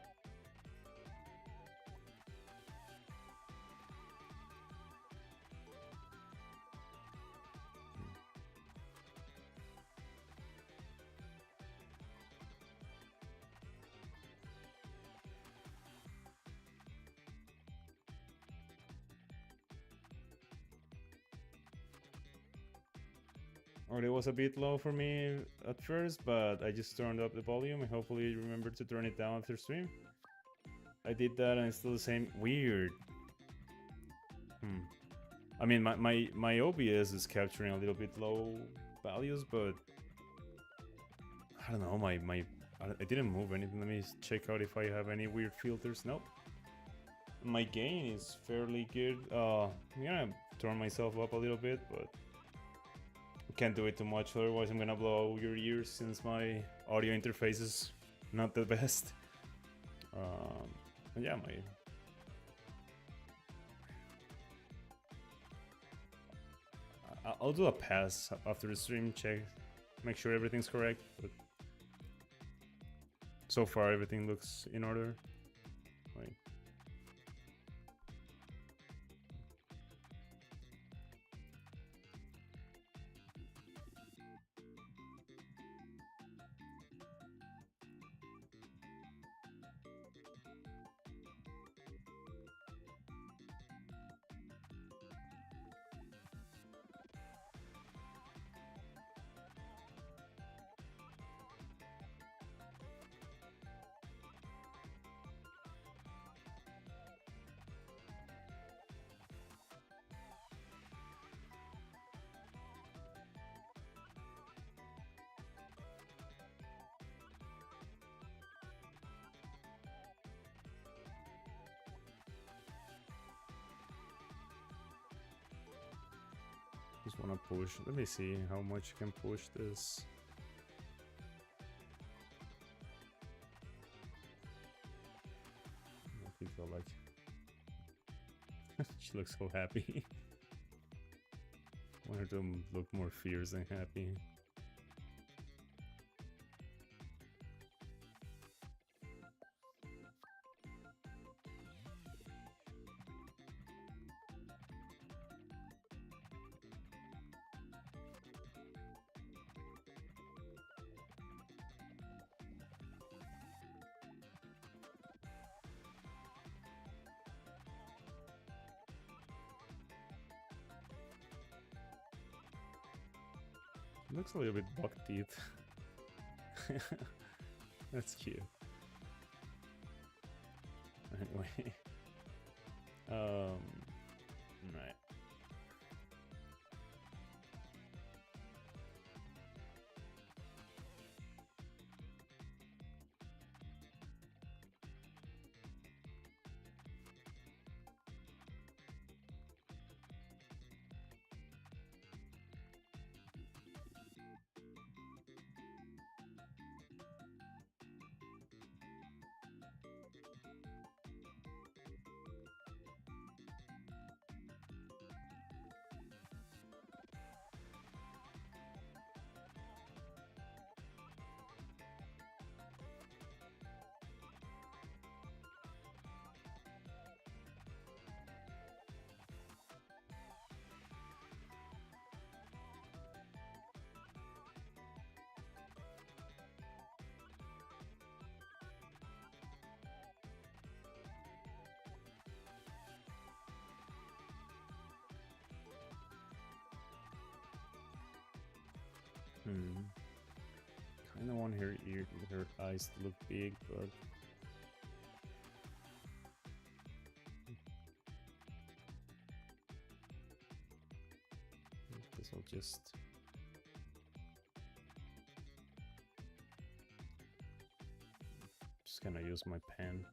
Audio was a bit low for me at first, but I just turned up the volume and hopefully remember to turn it down after stream. I did that and it's still the same. Weird. I mean, my OBS is capturing a little bit low values, but I don't know. I didn't move anything. Let me check out if I have any weird filters. Nope. My gain is fairly good. I'm gonna turn myself up a little bit, but can't do it too much, otherwise I'm gonna blow your ears since my audio interface is not the best. Yeah, I'll do a pass after the stream, check, make sure everything's correct, but so far everything looks in order. Like, just wanna push. Let me see how much you can push this. People like she looks so happy. Want her to look more fierce than happy. Looks a little bit buck teeth. That's cute. Anyway. Right. Kind of want her eyes to look big, but this will just gonna use my pen.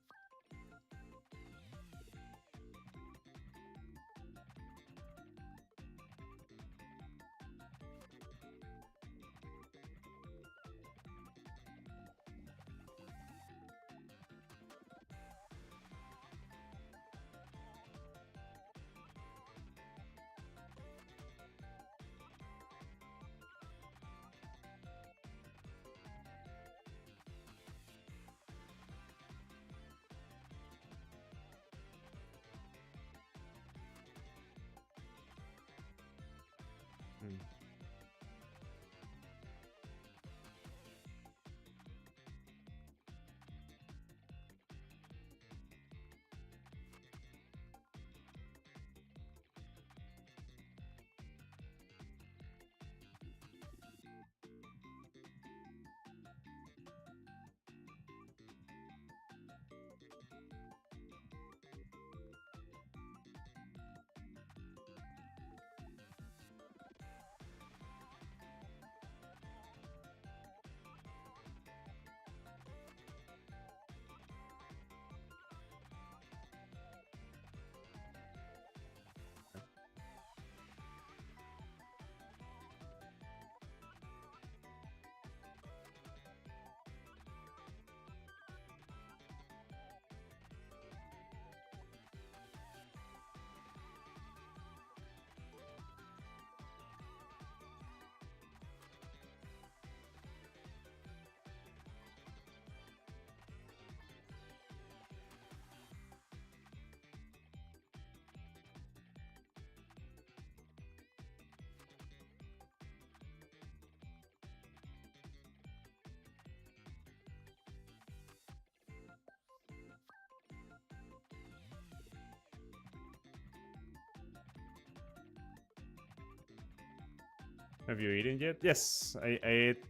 Have you eaten yet? Yes, I ate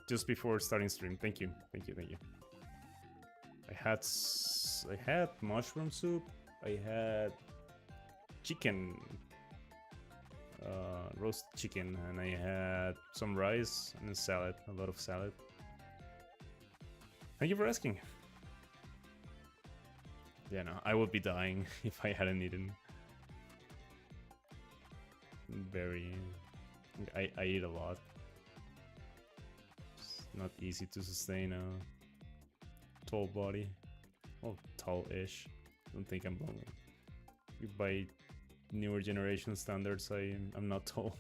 just before starting stream. Thank you, thank you, thank you. I had mushroom soup. I had chicken, roast chicken, and I had some rice and a salad. A lot of salad. Thank you for asking. Yeah, no, I would be dying if I hadn't eaten. Very. I eat a lot. It's not easy to sustain a tall body. Well, tall-ish. Don't think I'm long. By newer generation standards, I'm not tall.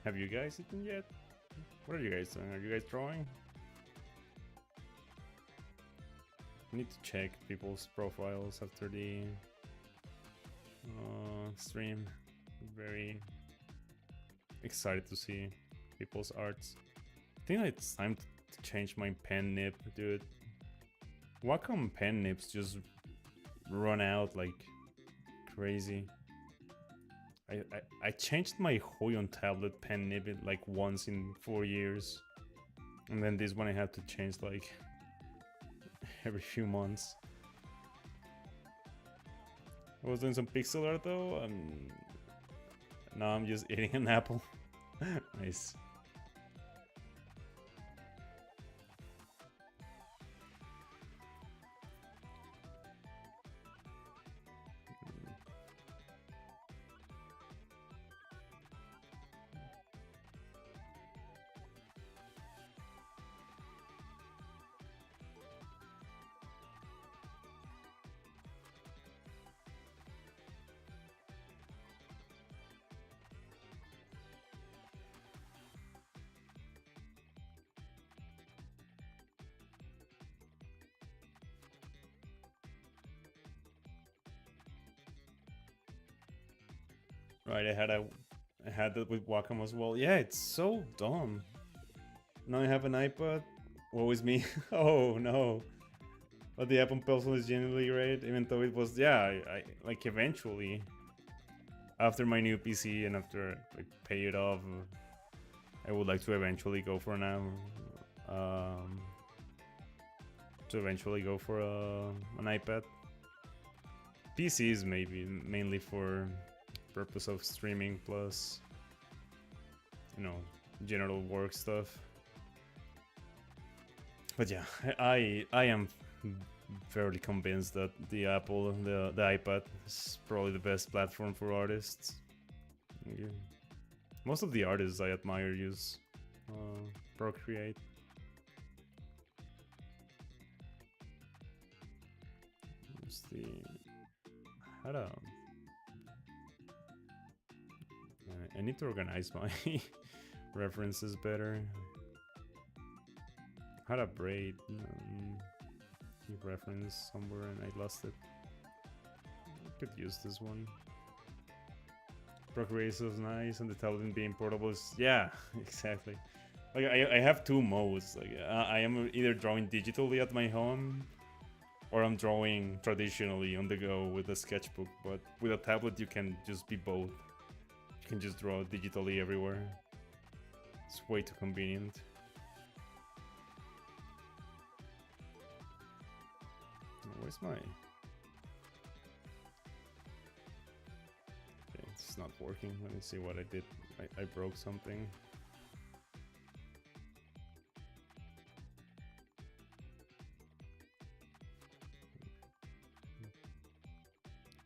Have you guys eaten yet? What are you guys doing? Are you guys drawing? need to check people's profiles after the stream. Very excited to see people's arts. I think it's time to change my pen nib, dude. Wacom pen nibs just run out like crazy. I changed my Hoyon tablet pen nib like once in 4 years, and then this one I have to change like every few months. I was doing some pixel art though. Now I'm just eating an apple. Nice. Right, I had that with Wacom as well. Yeah, it's so dumb. Now I have an iPad. Woe is me. Oh no. But the Apple Pencil is genuinely great, even though it was, yeah, I like eventually, after my new PC and after I pay it off, I would like to eventually go for an iPad. PCs maybe mainly for purpose of streaming plus, you know, general work stuff. But yeah, I am fairly convinced that the iPad is probably the best platform for artists. Yeah. Most of the artists I admire use Procreate. I need to organize my references better. Had a braid reference somewhere and I lost it. I could use this one. Procreate is nice, and the tablet being portable is, yeah, exactly. Like I have two modes. Like I am either drawing digitally at my home, or I'm drawing traditionally on the go with a sketchbook. But with a tablet, you can just be both. You can just draw digitally everywhere. It's way too convenient. Where's my... Okay, it's not working. Let me see what I did. I broke something.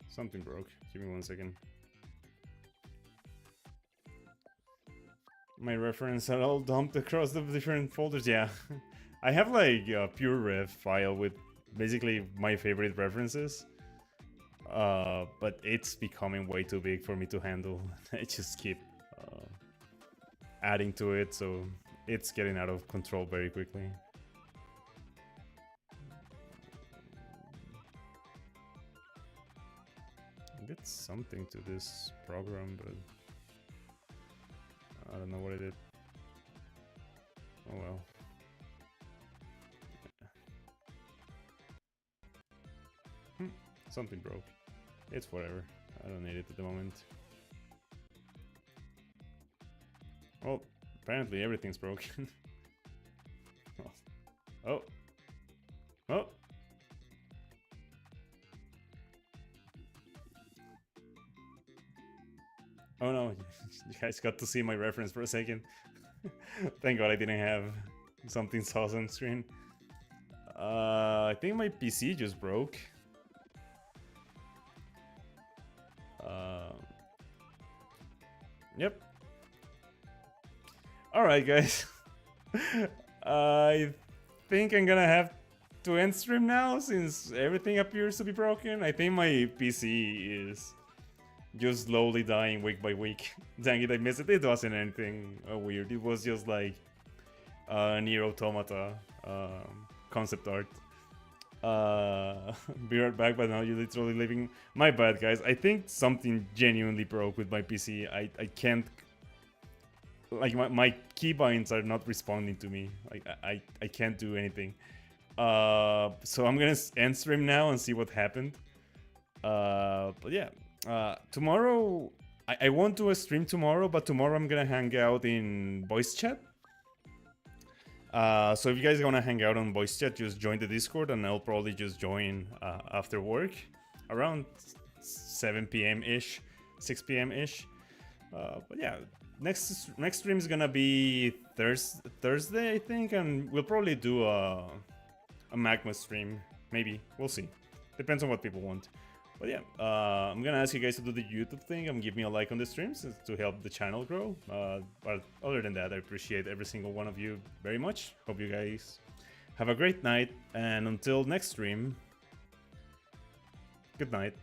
Something broke. Give me 1 second. My references are all dumped across the different folders. Yeah, I have like a pure ref file with basically my favorite references, but it's becoming way too big for me to handle. I just keep adding to it, so it's getting out of control very quickly. I did something to this program, but I don't know what I did. Oh well. Something broke. It's whatever. I don't need it at the moment. Well, apparently everything's broken. Oh. Oh. Oh no, you guys got to see my reference for a second. Thank God I didn't have something sauce on screen. I think my PC just broke. Yep. Alright guys. I think I'm gonna have to end stream now since everything appears to be broken. I think my PC is just slowly dying week by week. Dang it, I missed it. It wasn't anything weird. It was just like Nier Automata concept art. Be right back, but now you're literally leaving. My bad, guys. I think something genuinely broke with my PC. I can't. Like, my keybinds are not responding to me. Like, I can't do anything. So I'm gonna end stream now and see what happened. But yeah, tomorrow I won't do a stream tomorrow, but tomorrow I'm gonna hang out in voice chat. So if you guys wanna hang out on voice chat, just join the Discord, and I'll probably just join after work around 7 p.m. ish, 6 p.m. ish. But yeah, next stream is gonna be Thursday, I think, and we'll probably do a Magma stream. Maybe, we'll see. Depends on what people want. But yeah, I'm gonna ask you guys to do the YouTube thing and give me a like on the streams to help the channel grow. But other than that, I appreciate every single one of you very much. Hope you guys have a great night, and until next stream, good night.